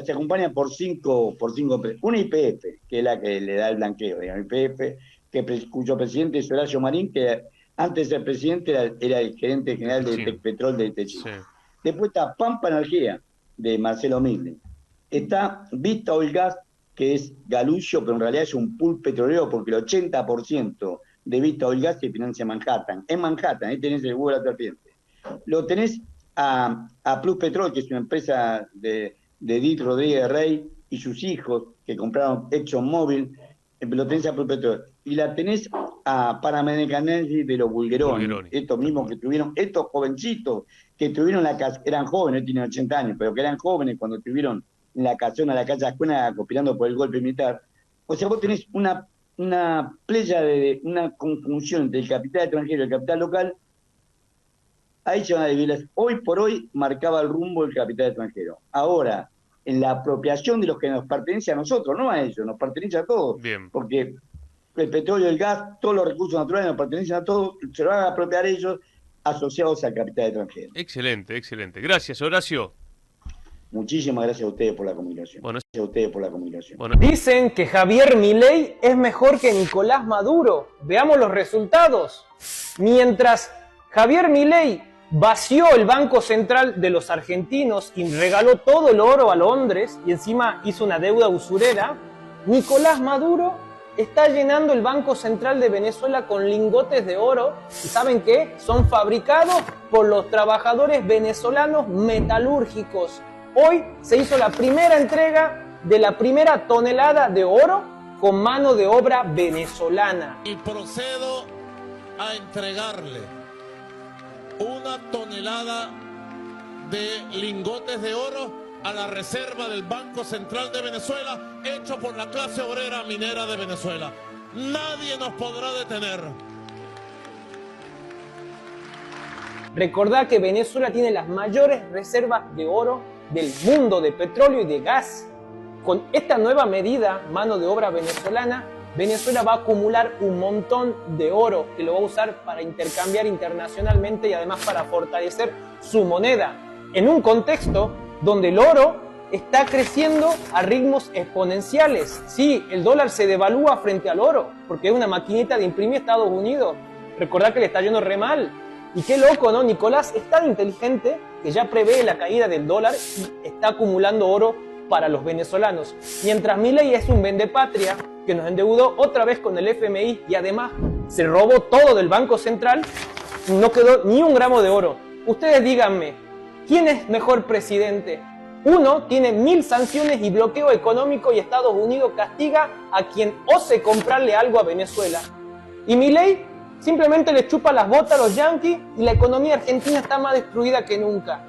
Speaker 15: se acompañan por cinco empresas. Una YPF, que es la que le da el blanqueo, digamos, YPF, cuyo presidente es Horacio Marín, que antes de ser presidente era el gerente general de Tecpetrol de Techín. Después está Pampa Energía, de Marcelo Migle. Está Vista Oil Gas, que es Galuccio, pero en realidad es un pool petrolero, porque el 80% de Vista Oil Gas se financia en Manhattan. En Manhattan, ahí tenés el huevo de la serpiente. Lo tenés a Plus Petrol, que es una empresa de Edith Rodríguez Rey y sus hijos, que compraron ExxonMobil, lo tenés a Plus Petrol. Y la tenés a Panamerican Energy de los Bulgeroni, estos mismos que tuvieron, estos jovencitos que tuvieron eran jóvenes, tienen 80 años, pero que eran jóvenes cuando tuvieron la casona, la calle Ascuena, conspirando por el golpe militar. O sea, vos tenés una playa una conjunción entre el capital extranjero y el capital local. Ahí se van a dividir. Hoy por hoy marcaba el rumbo del capital extranjero. Ahora, en la apropiación de los que nos pertenece a nosotros, no a ellos, nos pertenece a todos.
Speaker 14: Bien.
Speaker 15: Porque el petróleo, el gas, todos los recursos naturales nos pertenecen a todos, se lo van a apropiar ellos asociados al capital extranjero.
Speaker 14: Excelente, excelente. Gracias, Horacio.
Speaker 15: Muchísimas gracias a ustedes por la comunicación. Gracias a ustedes por la comunicación.
Speaker 17: Dicen que Javier Milei es mejor que Nicolás Maduro. Veamos los resultados. Mientras Javier Milei vació el Banco Central de los argentinos y regaló todo el oro a Londres y encima hizo una deuda usurera, Nicolás Maduro está llenando el Banco Central de Venezuela con lingotes de oro. ¿Y saben qué? Son fabricados por los trabajadores venezolanos metalúrgicos. Hoy se hizo la primera entrega de la primera tonelada de oro con mano de obra venezolana.
Speaker 18: Y procedo a entregarle una tonelada de lingotes de oro a la reserva del Banco Central de Venezuela, hecho por la clase obrera minera de Venezuela. Nadie nos podrá detener.
Speaker 17: Recordad que Venezuela tiene las mayores reservas de oro del mundo, de petróleo y de gas. Con esta nueva medida, mano de obra venezolana, Venezuela va a acumular un montón de oro que lo va a usar para intercambiar internacionalmente y además para fortalecer su moneda. En un contexto donde el oro está creciendo a ritmos exponenciales. Sí, el dólar se devalúa frente al oro porque es una maquinita de imprimir Estados Unidos. Recordad que le está yendo re mal. Y qué loco, ¿no? Nicolás es tan inteligente que ya prevé la caída del dólar y está acumulando oro para los venezolanos. Mientras Milei es un vendepatria que nos endeudó otra vez con el FMI y además se robó todo del Banco Central, no quedó ni un gramo de oro. Ustedes díganme, ¿quién es mejor presidente? Uno tiene 1000 sanciones y bloqueo económico y Estados Unidos castiga a quien ose comprarle algo a Venezuela. Y Milei simplemente le chupa las botas a los yanquis y la economía argentina está más destruida que nunca.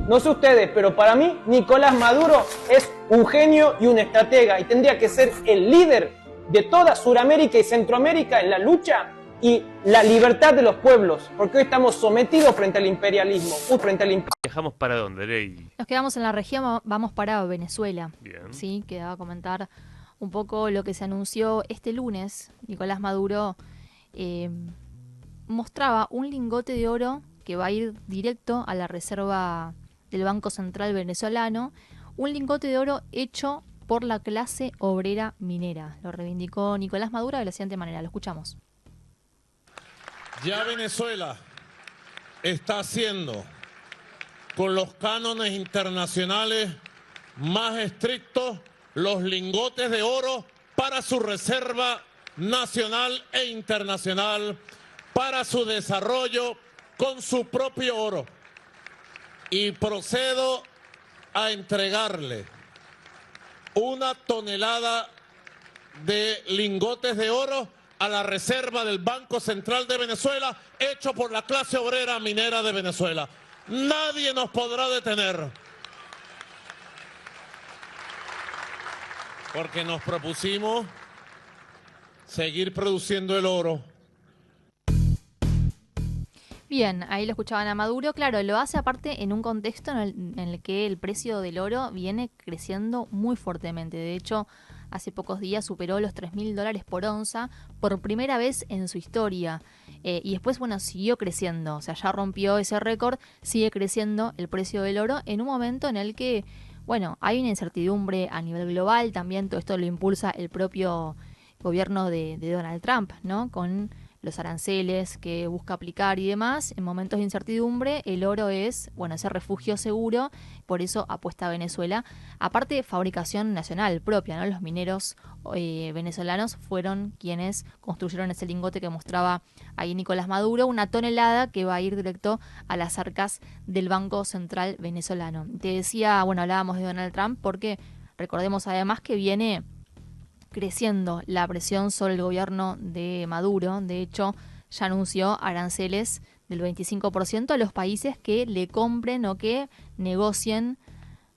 Speaker 17: No sé ustedes, pero para mí Nicolás Maduro es un genio y un estratega y tendría que ser el líder de toda Sudamérica y Centroamérica en la lucha y la libertad de los pueblos, porque hoy estamos sometidos frente al imperialismo.
Speaker 14: ¿Viajamos para dónde, Ley?
Speaker 16: Nos quedamos en la región, vamos para Venezuela.
Speaker 14: Bien.
Speaker 16: Sí, quedaba a comentar un poco lo que se anunció este lunes. Nicolás Maduro mostraba un lingote de oro que va a ir directo a la reserva del Banco Central venezolano, un lingote de oro hecho por la clase obrera minera. Lo reivindicó Nicolás Maduro de la siguiente manera, lo escuchamos.
Speaker 18: Ya Venezuela está haciendo con los cánones internacionales más estrictos los lingotes de oro para su reserva nacional e internacional, para su desarrollo con su propio oro. Y procedo a entregarle 1 tonelada de lingotes de oro a la reserva del Banco Central de Venezuela, hecho por la clase obrera minera de Venezuela. Nadie nos podrá detener, porque nos propusimos seguir produciendo el oro.
Speaker 16: Bien, ahí lo escuchaban a Maduro. Claro, lo hace aparte en un contexto en el que el precio del oro viene creciendo muy fuertemente. De hecho, hace pocos días superó los $3.000 por onza por primera vez en su historia. Y después, bueno, siguió creciendo. O sea, ya rompió ese récord, sigue creciendo el precio del oro en un momento en el que, bueno, hay una incertidumbre a nivel global. También todo esto lo impulsa el propio gobierno de Donald Trump, ¿no? Con los aranceles que busca aplicar y demás. En momentos de incertidumbre, el oro es, bueno, ese refugio seguro, por eso apuesta a Venezuela. Aparte, fabricación nacional propia, ¿no? Los mineros venezolanos fueron quienes construyeron ese lingote que mostraba ahí Nicolás Maduro, 1 tonelada que va a ir directo a las arcas del Banco Central venezolano. Te decía, bueno, hablábamos de Donald Trump porque recordemos además que viene creciendo la presión sobre el gobierno de Maduro. De hecho, ya anunció aranceles del 25% a los países que le compren o que negocien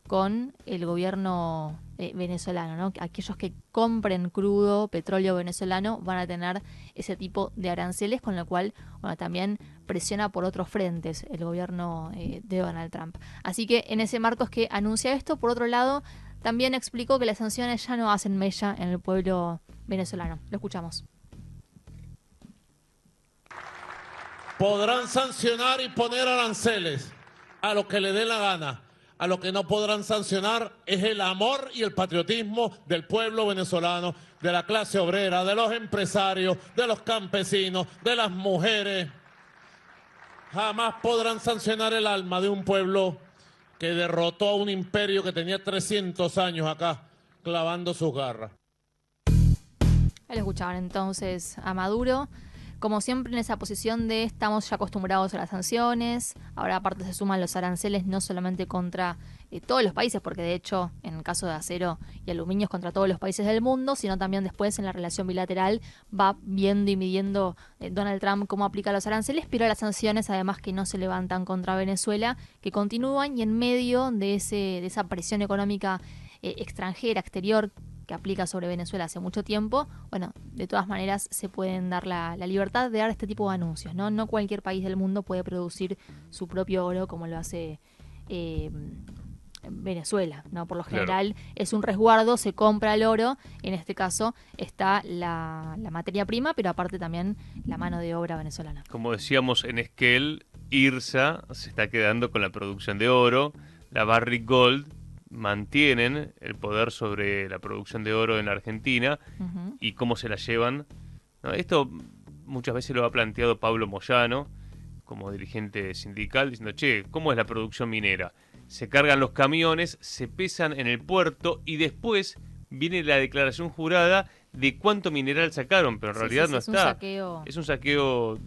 Speaker 16: con el gobierno venezolano, ¿no? Aquellos que compren crudo, petróleo venezolano, van a tener ese tipo de aranceles, con lo cual, bueno, también presiona por otros frentes el gobierno de Donald Trump. Así que en ese marco es que anuncia esto. Por otro lado, también explicó que las sanciones ya no hacen mella en el pueblo venezolano. Lo escuchamos.
Speaker 18: Podrán sancionar y poner aranceles a lo que le dé la gana. A lo que no podrán sancionar es el amor y el patriotismo del pueblo venezolano, de la clase obrera, de los empresarios, de los campesinos, de las mujeres. Jamás podrán sancionar el alma de un pueblo que derrotó a un imperio que tenía 300 años acá, clavando sus garras.
Speaker 16: Ahí lo escuchaban entonces a Maduro, como siempre en esa posición de estamos ya acostumbrados a las sanciones. Ahora aparte se suman los aranceles no solamente contra todos los países, porque de hecho en el caso de acero y aluminio es contra todos los países del mundo, sino también después en la relación bilateral va viendo y midiendo Donald Trump cómo aplica los aranceles, pero las sanciones además que no se levantan contra Venezuela, que continúan, y en medio de esa presión económica extranjera, exterior, que aplica sobre Venezuela hace mucho tiempo, bueno, de todas maneras se pueden dar la libertad de dar este tipo de anuncios, ¿no? No cualquier país del mundo puede producir su propio oro como lo hace Venezuela, ¿no? Por lo general es un resguardo, se compra el oro, en este caso está la materia prima, pero aparte también la mano de obra venezolana.
Speaker 14: Como decíamos en Esquel, IRSA se está quedando con la producción de oro, la Barrick Gold mantienen el poder sobre la producción de oro en la Argentina y cómo se la llevan, ¿no? Esto muchas veces lo ha planteado Pablo Moyano como dirigente sindical, diciendo, che, ¿cómo es la producción minera? Se cargan los camiones, se pesan en el puerto y después viene la declaración jurada de cuánto mineral sacaron, pero en realidad no está. Es un saqueo,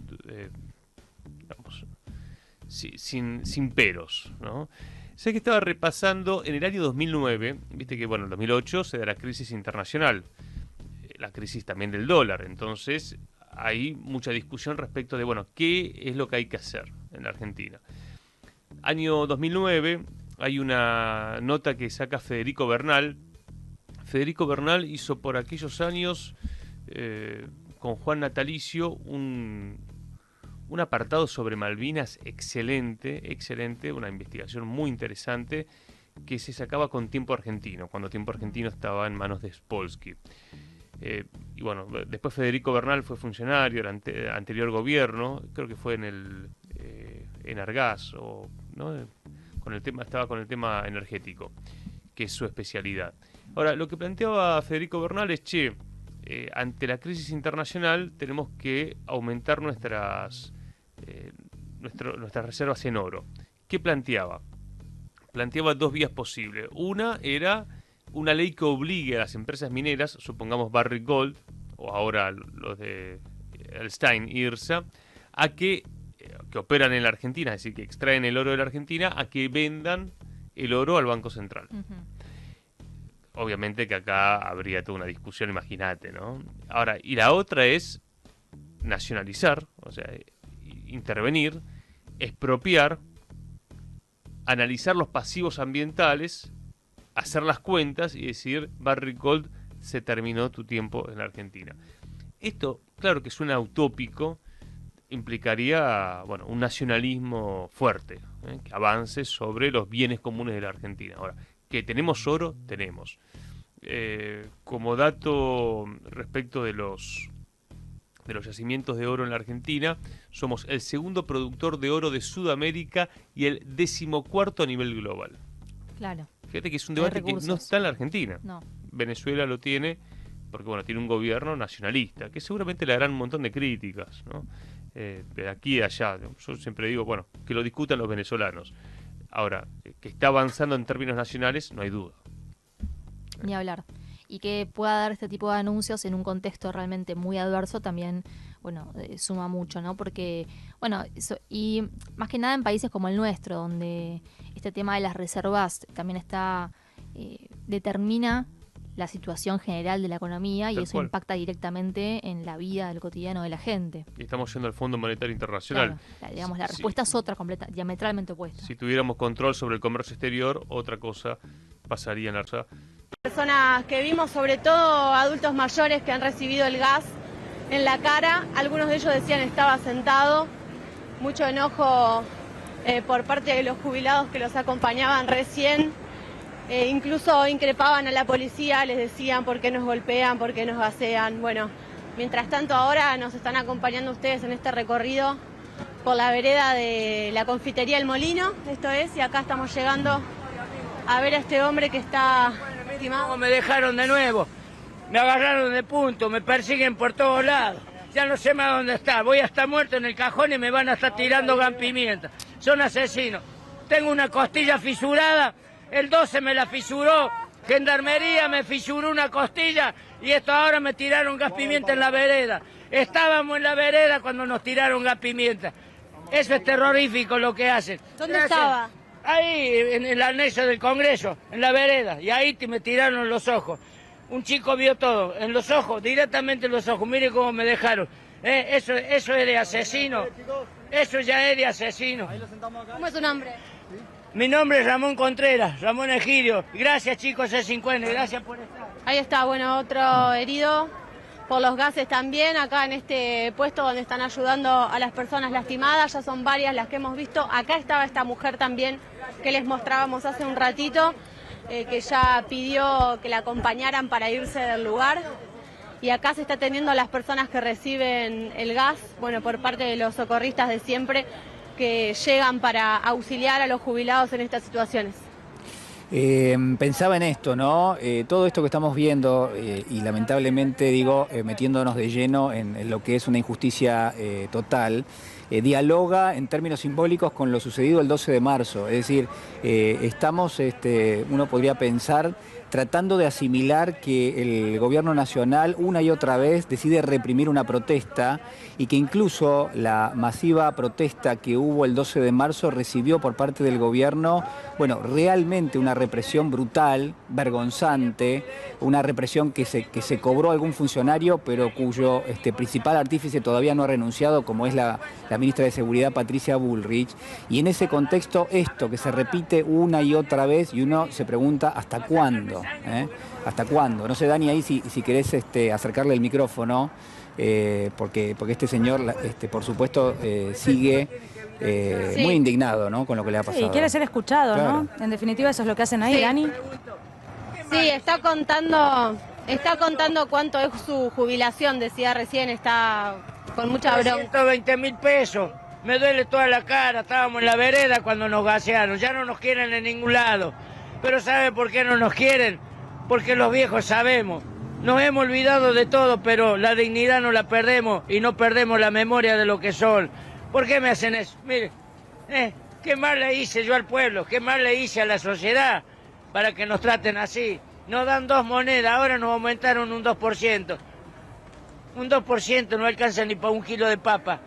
Speaker 14: digamos, sin peros, ¿no? Sé que estaba repasando en el año 2009, viste que, bueno, en 2008 se da la crisis internacional, la crisis también del dólar, entonces hay mucha discusión respecto de, bueno, qué es lo que hay que hacer en la Argentina. Año 2009 hay una nota que saca Federico Bernal. Federico Bernal hizo por aquellos años con Juan Natalicio un apartado sobre Malvinas excelente, una investigación muy interesante que se sacaba con Tiempo Argentino, cuando Tiempo Argentino estaba en manos de Spolsky. Y bueno, después Federico Bernal fue funcionario del anterior gobierno, creo que fue en Argas, ¿no? Estaba con el tema energético, que es su especialidad. Ahora, lo que planteaba Federico Bernal es, ante la crisis internacional tenemos que aumentar nuestras reservas en oro. ¿Qué planteaba? Planteaba dos vías posibles. Una era una ley que obligue a las empresas mineras, supongamos Barrick Gold, o ahora los de Stein, IRSA, a que operan en la Argentina, es decir, que extraen el oro de la Argentina, a que vendan el oro al Banco Central. Obviamente que acá habría toda una discusión, imagínate, ¿no? Ahora, y la otra es nacionalizar, o sea, intervenir, expropiar, analizar los pasivos ambientales, hacer las cuentas y decir, Barrick Gold, se terminó tu tiempo en la Argentina. Esto, claro que suena utópico, implicaría, bueno, un nacionalismo fuerte, que avance sobre los bienes comunes de la Argentina. Ahora, que tenemos oro, tenemos. Como dato respecto de los yacimientos de oro en la Argentina, somos el segundo productor de oro de Sudamérica y el 14º a nivel global.
Speaker 16: Claro.
Speaker 14: Fíjate que es un debate que no está en la Argentina.
Speaker 16: No.
Speaker 14: Venezuela lo tiene porque, bueno, tiene un gobierno nacionalista, que seguramente le harán un montón de críticas, ¿no? De aquí y de allá. Yo siempre digo, bueno, que lo discutan los venezolanos. Ahora, que está avanzando en términos nacionales, no hay duda.
Speaker 16: Ni hablar. Y que pueda dar este tipo de anuncios en un contexto realmente muy adverso también, bueno, suma mucho, ¿no? Porque, bueno, y más que nada en países como el nuestro, donde este tema de las reservas también determina la situación general de la economía y eso impacta directamente en la vida del cotidiano de la gente.
Speaker 14: Y estamos yendo al Fondo Monetario Internacional.
Speaker 16: Claro, digamos, la respuesta es otra, diametralmente opuesta.
Speaker 14: Si tuviéramos control sobre el comercio exterior, otra cosa pasaría en la...
Speaker 19: Personas que vimos, sobre todo adultos mayores que han recibido el gas en la cara, algunos de ellos decían estaba sentado, mucho enojo por parte de los jubilados que los acompañaban recién, incluso increpaban a la policía, les decían por qué nos golpean, por qué nos gasean. Bueno, mientras tanto ahora nos están acompañando ustedes en este recorrido por la vereda de la confitería El Molino, esto es, y acá estamos llegando a ver a este hombre que está...
Speaker 20: Me dejaron de nuevo, me agarraron de punto, me persiguen por todos lados, ya no sé más dónde estar, voy a estar muerto en el cajón y me van a estar tirando gas pimienta, son asesinos, tengo una costilla fisurada, el 12 me la fisuró, Gendarmería me fisuró una costilla y esto ahora me tiraron gas pimienta en la vereda, estábamos en la vereda cuando nos tiraron gas pimienta, eso es terrorífico lo que hacen.
Speaker 19: ¿Dónde estaba?
Speaker 20: Ahí, en el anexo del Congreso, en la vereda, y ahí me tiraron en los ojos. Un chico vio todo, en los ojos, directamente en los ojos, mire cómo me dejaron. Eso es de asesino, eso ya es de asesino.
Speaker 19: ¿Cómo es tu nombre?
Speaker 20: Mi nombre es Ramón Contreras, Ramón Egidio. Gracias chicos C50, gracias por estar.
Speaker 19: Ahí está, bueno, otro herido por los gases también, acá en este puesto donde están ayudando a las personas lastimadas, ya son varias las que hemos visto. Acá estaba esta mujer también que les mostrábamos hace un ratito, que ya pidió que la acompañaran para irse del lugar. Y acá se está atendiendo a las personas que reciben el gas, bueno, por parte de los socorristas de siempre, que llegan para auxiliar a los jubilados en estas situaciones.
Speaker 21: Pensaba en esto, ¿no? Todo esto que estamos viendo y lamentablemente, digo, metiéndonos de lleno en lo que es una injusticia total, dialoga en términos simbólicos con lo sucedido el 12 de marzo. Es decir, estamos, uno podría pensar, tratando de asimilar que el gobierno nacional una y otra vez decide reprimir una protesta y que incluso la masiva protesta que hubo el 12 de marzo recibió por parte del gobierno, bueno, realmente una represión brutal, vergonzante, una represión que se cobró a algún funcionario, pero cuyo principal artífice todavía no ha renunciado, como es la ministra de Seguridad, Patricia Bullrich. Y en ese contexto, esto que se repite una y otra vez, y uno se pregunta, ¿hasta cuándo? ¿Hasta cuándo? No sé, Dani, ahí si querés acercarle el micrófono, porque este señor, por supuesto, sigue muy indignado, ¿no?, con lo que le ha pasado.
Speaker 5: Sí, quiere ser escuchado, claro, ¿no? En definitiva, eso es lo que hacen ahí, sí. Dani.
Speaker 19: Sí, está contando cuánto es su jubilación, decía recién, está con mucha bronca.
Speaker 20: 120.000 pesos. Me duele toda la cara, estábamos en la vereda cuando nos gasearon, ya no nos quieren en ningún lado. Pero ¿sabe por qué no nos quieren? Porque los viejos sabemos. Nos hemos olvidado de todo, pero la dignidad no la perdemos y no perdemos la memoria de lo que son. ¿Por qué me hacen eso? Mire, ¿qué mal le hice yo al pueblo? ¿Qué mal le hice a la sociedad para que nos traten así? Nos dan 2 monedas, ahora nos aumentaron un 2%. Un 2% no alcanza ni para 1 kilo de papa.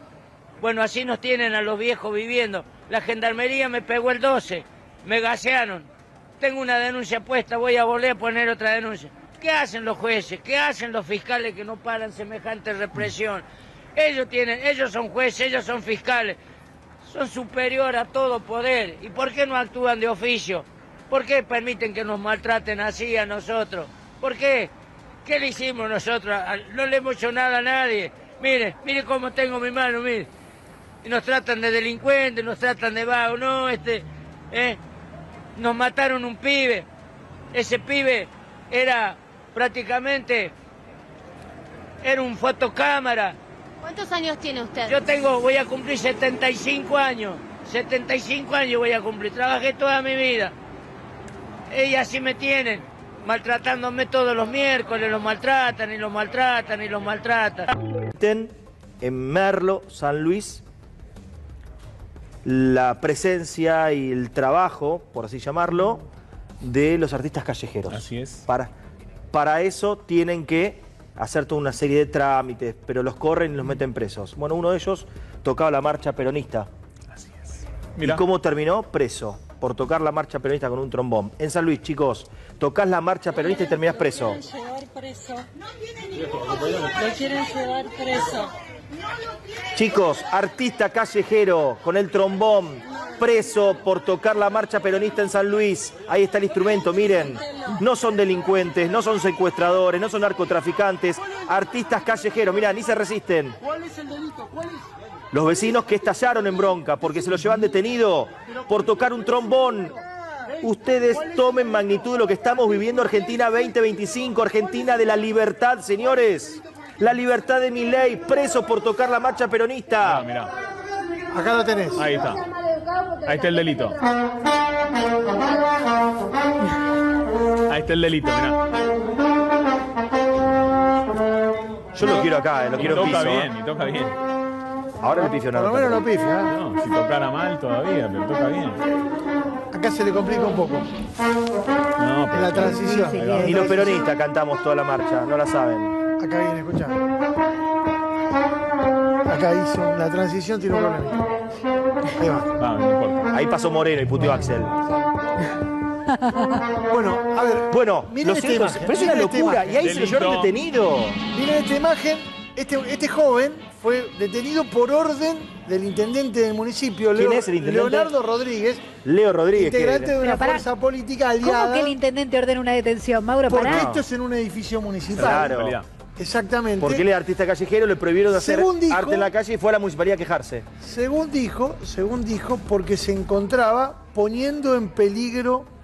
Speaker 20: Bueno, así nos tienen a los viejos viviendo. La gendarmería me pegó el 12, me gasearon. Tengo una denuncia puesta, voy a volver a poner otra denuncia. ¿Qué hacen los jueces? ¿Qué hacen los fiscales que no paran semejante represión? Ellos son jueces, ellos son fiscales. Son superior a todo poder. ¿Y por qué no actúan de oficio? ¿Por qué permiten que nos maltraten así a nosotros? ¿Por qué? ¿Qué le hicimos nosotros? No le hemos hecho nada a nadie. Mire cómo tengo mi mano, mire. Y nos tratan de delincuentes, nos tratan de vagos, no, nos mataron un pibe. Ese pibe era un fotocámara.
Speaker 19: ¿Cuántos años tiene usted?
Speaker 20: Voy a cumplir 75 años. 75 años voy a cumplir. Trabajé toda mi vida. Y así me tienen, maltratándome todos los miércoles, los maltratan y los maltratan y los maltratan.
Speaker 22: En Merlo, San Luis, la presencia y el trabajo, por así llamarlo, de los artistas callejeros.
Speaker 6: Así es.
Speaker 22: Para eso tienen que hacer toda una serie de trámites, pero los corren y los meten presos. Bueno, uno de ellos tocaba la marcha peronista.
Speaker 6: Así es.
Speaker 22: Mirá. ¿Y cómo terminó? Preso, por tocar la marcha peronista con un trombón. En San Luis, chicos, tocás la marcha peronista y terminás preso.
Speaker 11: Lo quieren llevar preso. Lo quieren llevar preso.
Speaker 22: Chicos, artista callejero con el trombón, preso por tocar la marcha peronista en San Luis. Ahí está el instrumento, miren. No son delincuentes, no son secuestradores, no son narcotraficantes. Artistas callejeros, mirá, ni se resisten.
Speaker 11: ¿Cuál es el delito? ¿Cuál es?
Speaker 22: Los vecinos que estallaron en bronca porque se lo llevan detenido por tocar un trombón. Ustedes tomen magnitud de lo que estamos viviendo. Argentina 2025, Argentina de la libertad, señores. La libertad de Milei, preso por tocar la marcha peronista.
Speaker 6: Mirá.
Speaker 22: Acá lo tenés.
Speaker 6: Ahí está. Ahí está el delito. Ahí está el delito, mirá.
Speaker 22: Yo lo quiero acá, lo quiero en piso.
Speaker 6: Y toca bien.
Speaker 22: Ahora le pifio,
Speaker 7: Por lo menos no pifia.
Speaker 6: No, si tocara mal todavía, pero toca bien.
Speaker 7: Acá se le complica un poco.
Speaker 6: No, pero
Speaker 7: en la transición.
Speaker 22: Y los peronistas cantamos toda la marcha, no la saben.
Speaker 7: Acá viene, escuchá. Acá hizo la transición, tiene un problema. Ahí va.
Speaker 6: No importa.
Speaker 22: Ahí pasó Moreno y puteó a Axel.
Speaker 7: Bueno, a ver.
Speaker 22: Bueno,
Speaker 7: miren esta imagen.
Speaker 22: Pero es una locura. Y ahí se lo llevaron detenido.
Speaker 7: Miren esta imagen. Este joven fue detenido por orden del intendente del municipio,
Speaker 22: ¿Quién es el intendente?
Speaker 7: Leonardo Rodríguez.
Speaker 22: Leo Rodríguez.
Speaker 7: Integrante de una
Speaker 5: Pero pará,
Speaker 7: fuerza política aliada.
Speaker 5: ¿Cómo que el intendente ordena una detención, Mauro?
Speaker 7: Porque
Speaker 5: Pará.
Speaker 7: esto es en un edificio municipal.
Speaker 22: Claro.
Speaker 7: Exactamente.
Speaker 22: Porque él es artista callejero, le prohibieron de hacer arte en la calle y fue a la municipalidad a quejarse.
Speaker 7: Según dijo, porque se encontraba poniendo en peligro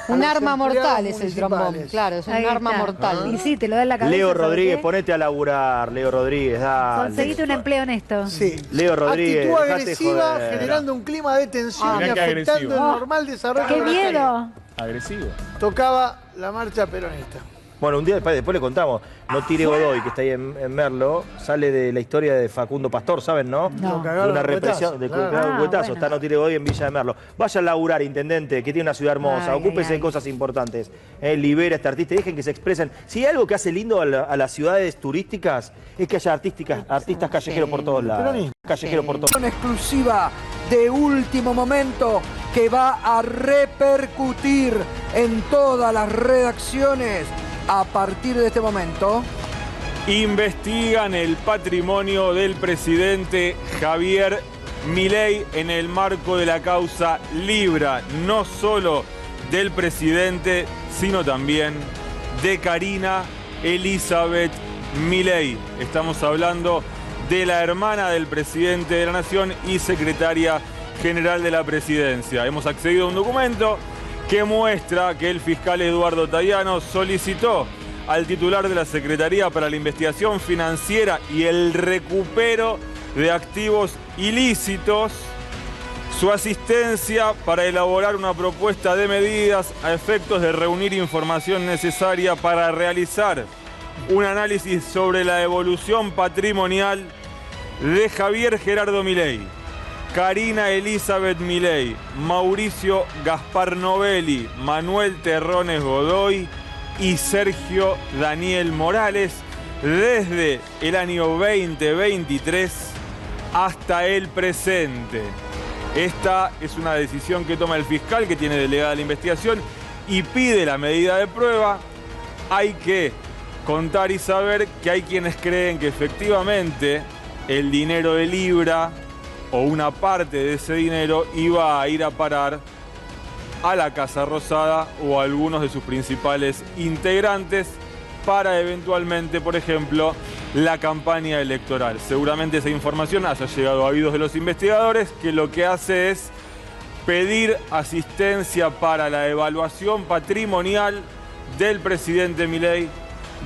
Speaker 23: un arma mortal es el
Speaker 7: municipales.
Speaker 23: trombón, claro, es un
Speaker 5: Ahí
Speaker 23: arma
Speaker 5: está.
Speaker 23: mortal.
Speaker 5: Y sí, te lo da en la cabeza.
Speaker 22: Leo
Speaker 5: ¿sabes
Speaker 22: Rodríguez,
Speaker 5: qué?
Speaker 22: ponete a laburar, Leo Rodríguez, dale.
Speaker 5: Conseguiste un empleo honesto.
Speaker 7: Sí.
Speaker 22: Leo Rodríguez,
Speaker 7: Actitud
Speaker 22: dejate
Speaker 7: agresiva,
Speaker 22: joder.
Speaker 7: generando un clima de tensión y
Speaker 6: mirá qué
Speaker 7: afectando
Speaker 6: agresivo.
Speaker 7: el normal desarrollo
Speaker 5: ¡Qué
Speaker 7: de la
Speaker 5: miedo!
Speaker 6: Agresivo.
Speaker 7: tocaba la marcha peronista.
Speaker 22: Bueno, un día después le contamos. No tire Godoy, que está ahí en Merlo, sale de la historia de Facundo Pastor, ¿saben, no?
Speaker 7: No.
Speaker 22: De una represión, de un cuetazo. Está No tire Godoy en Villa de Merlo. Vaya a laburar, intendente, que tiene una ciudad hermosa. Ocúpese de cosas importantes. Libera a este artista y dejen que se expresen. Si hay algo que hace lindo a las ciudades turísticas, es que haya artistas callejeros por todos lados. Callejeros por todos lados.
Speaker 2: Una exclusiva de último momento que va a repercutir en todas las redacciones a partir de este momento.
Speaker 3: Investigan el patrimonio del presidente Javier Milei en el marco de la causa Libra, no solo del presidente, sino también de Karina Elizabeth Milei. Estamos hablando de la hermana del presidente de la Nación y secretaria general de la presidencia. Hemos accedido a un documento que muestra que el fiscal Eduardo Tayano solicitó al titular de la Secretaría para la Investigación Financiera y el Recupero de Activos Ilícitos su asistencia para elaborar una propuesta de medidas a efectos de reunir información necesaria para realizar un análisis sobre la evolución patrimonial de Javier Gerardo Milei, Karina Elizabeth Milei, Mauricio Gaspar Novelli, Manuel Terrones Godoy y Sergio Daniel Morales desde el año 2023 hasta el presente. Esta es una decisión que toma el fiscal, que tiene delegada la investigación y pide la medida de prueba. Hay que contar y saber que hay quienes creen que efectivamente el dinero de Libra o una parte de ese dinero iba a ir a parar a la Casa Rosada o a algunos de sus principales integrantes para eventualmente, por ejemplo, la campaña electoral. Seguramente esa información haya llegado a oídos de los investigadores, que lo que hace es pedir asistencia para la evaluación patrimonial del presidente Milei,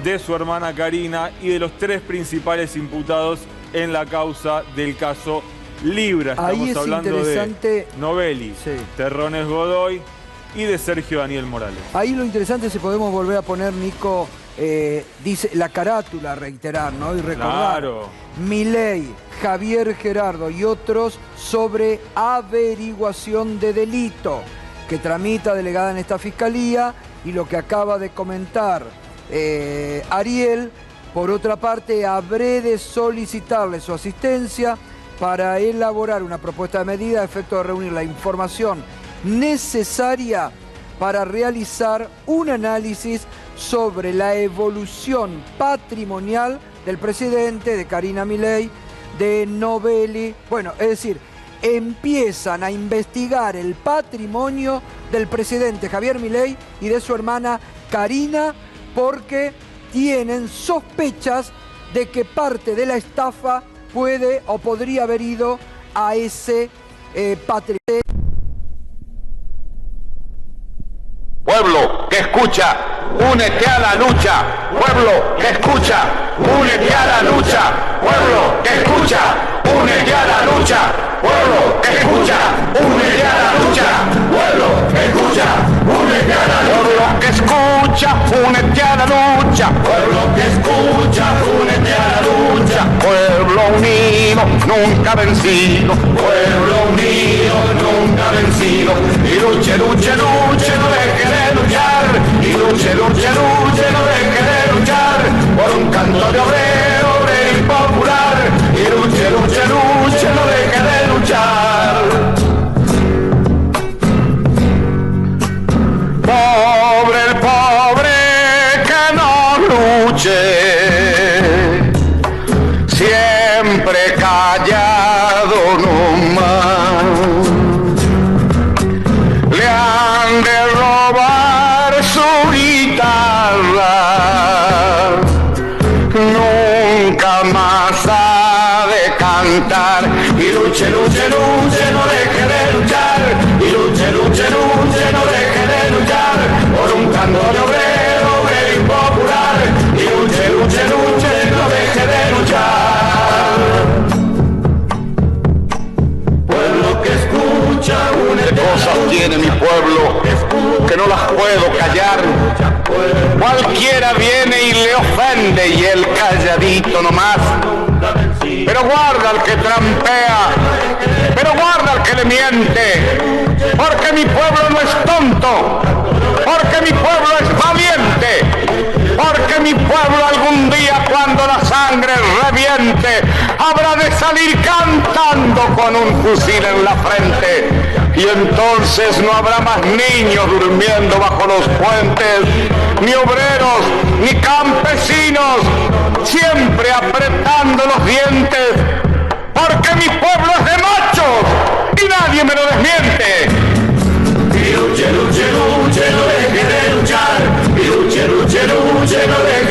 Speaker 3: de su hermana Karina y de los tres principales imputados en la causa del caso Libra. Estamos hablando de Novelli, Terrones Godoy y de Sergio Daniel Morales.
Speaker 2: Ahí lo interesante, si podemos volver a poner, Nico, dice la carátula, reiterar, ¿no? Y recordar.
Speaker 3: Claro.
Speaker 2: Milei, Javier Gerardo y otros sobre averiguación de delito que tramita delegada en esta fiscalía, y lo que acaba de comentar Ariel. Por otra parte, habré de solicitarle su asistencia para elaborar una propuesta de medida a efecto de reunir la información necesaria para realizar un análisis sobre la evolución patrimonial del presidente, de Karina Milei, de Novelli. Bueno, es decir, empiezan a investigar el patrimonio del presidente Javier Milei y de su hermana Karina, porque tienen sospechas de que parte de la estafa puede o podría haber ido a ese patrimonio.
Speaker 9: Pueblo que escucha, únete a la lucha. Pueblo que escucha, únete a la lucha. Pueblo que escucha, únete a la lucha. Pueblo que escucha, únete a la lucha. Pueblo que escucha, únete a la lucha. Pueblo que escucha, únete a la lucha. Pueblo que escucha, únete a la lucha. Pueblo unido, nunca vencido. Pueblo unido, nunca vencido. Y luche, luche, luche, no deje de luchar. Y luche, luche, luche, no deje de luchar. Por un canto de obrero, obrero y popular. Y luche, luche, luche, no deje de luchar. Pobre el pobre que no luche, siempre callado nomás. Le han de robar su guitarra, nunca más ha de cantar. Y luche, luche, luche, no deje de luchar. Y luche, luche, luche, no deje de luchar. Por un canto de obrero, obrero y popular. Y luche, luche, luche, no deje de luchar. Pueblo que escucha, ¿qué cosas tiene mi pueblo que no las puedo callar? Cualquiera viene ofende y el calladito nomás. Pero guarda al que trampea, pero guarda al que le miente, porque mi pueblo no es tonto, porque mi pueblo es valiente, porque mi pueblo algún día cuando la sangre reviente habrá de salir cantando con un fusil en la frente, y entonces no habrá más niños durmiendo bajo los puentes, ni obreros, ni campesinos, siempre apretando los dientes, porque mi pueblo es de machos y nadie me lo desmiente.
Speaker 10: Y luche, luche, luche, no deje de luchar. Y luche, luche, luche, no deje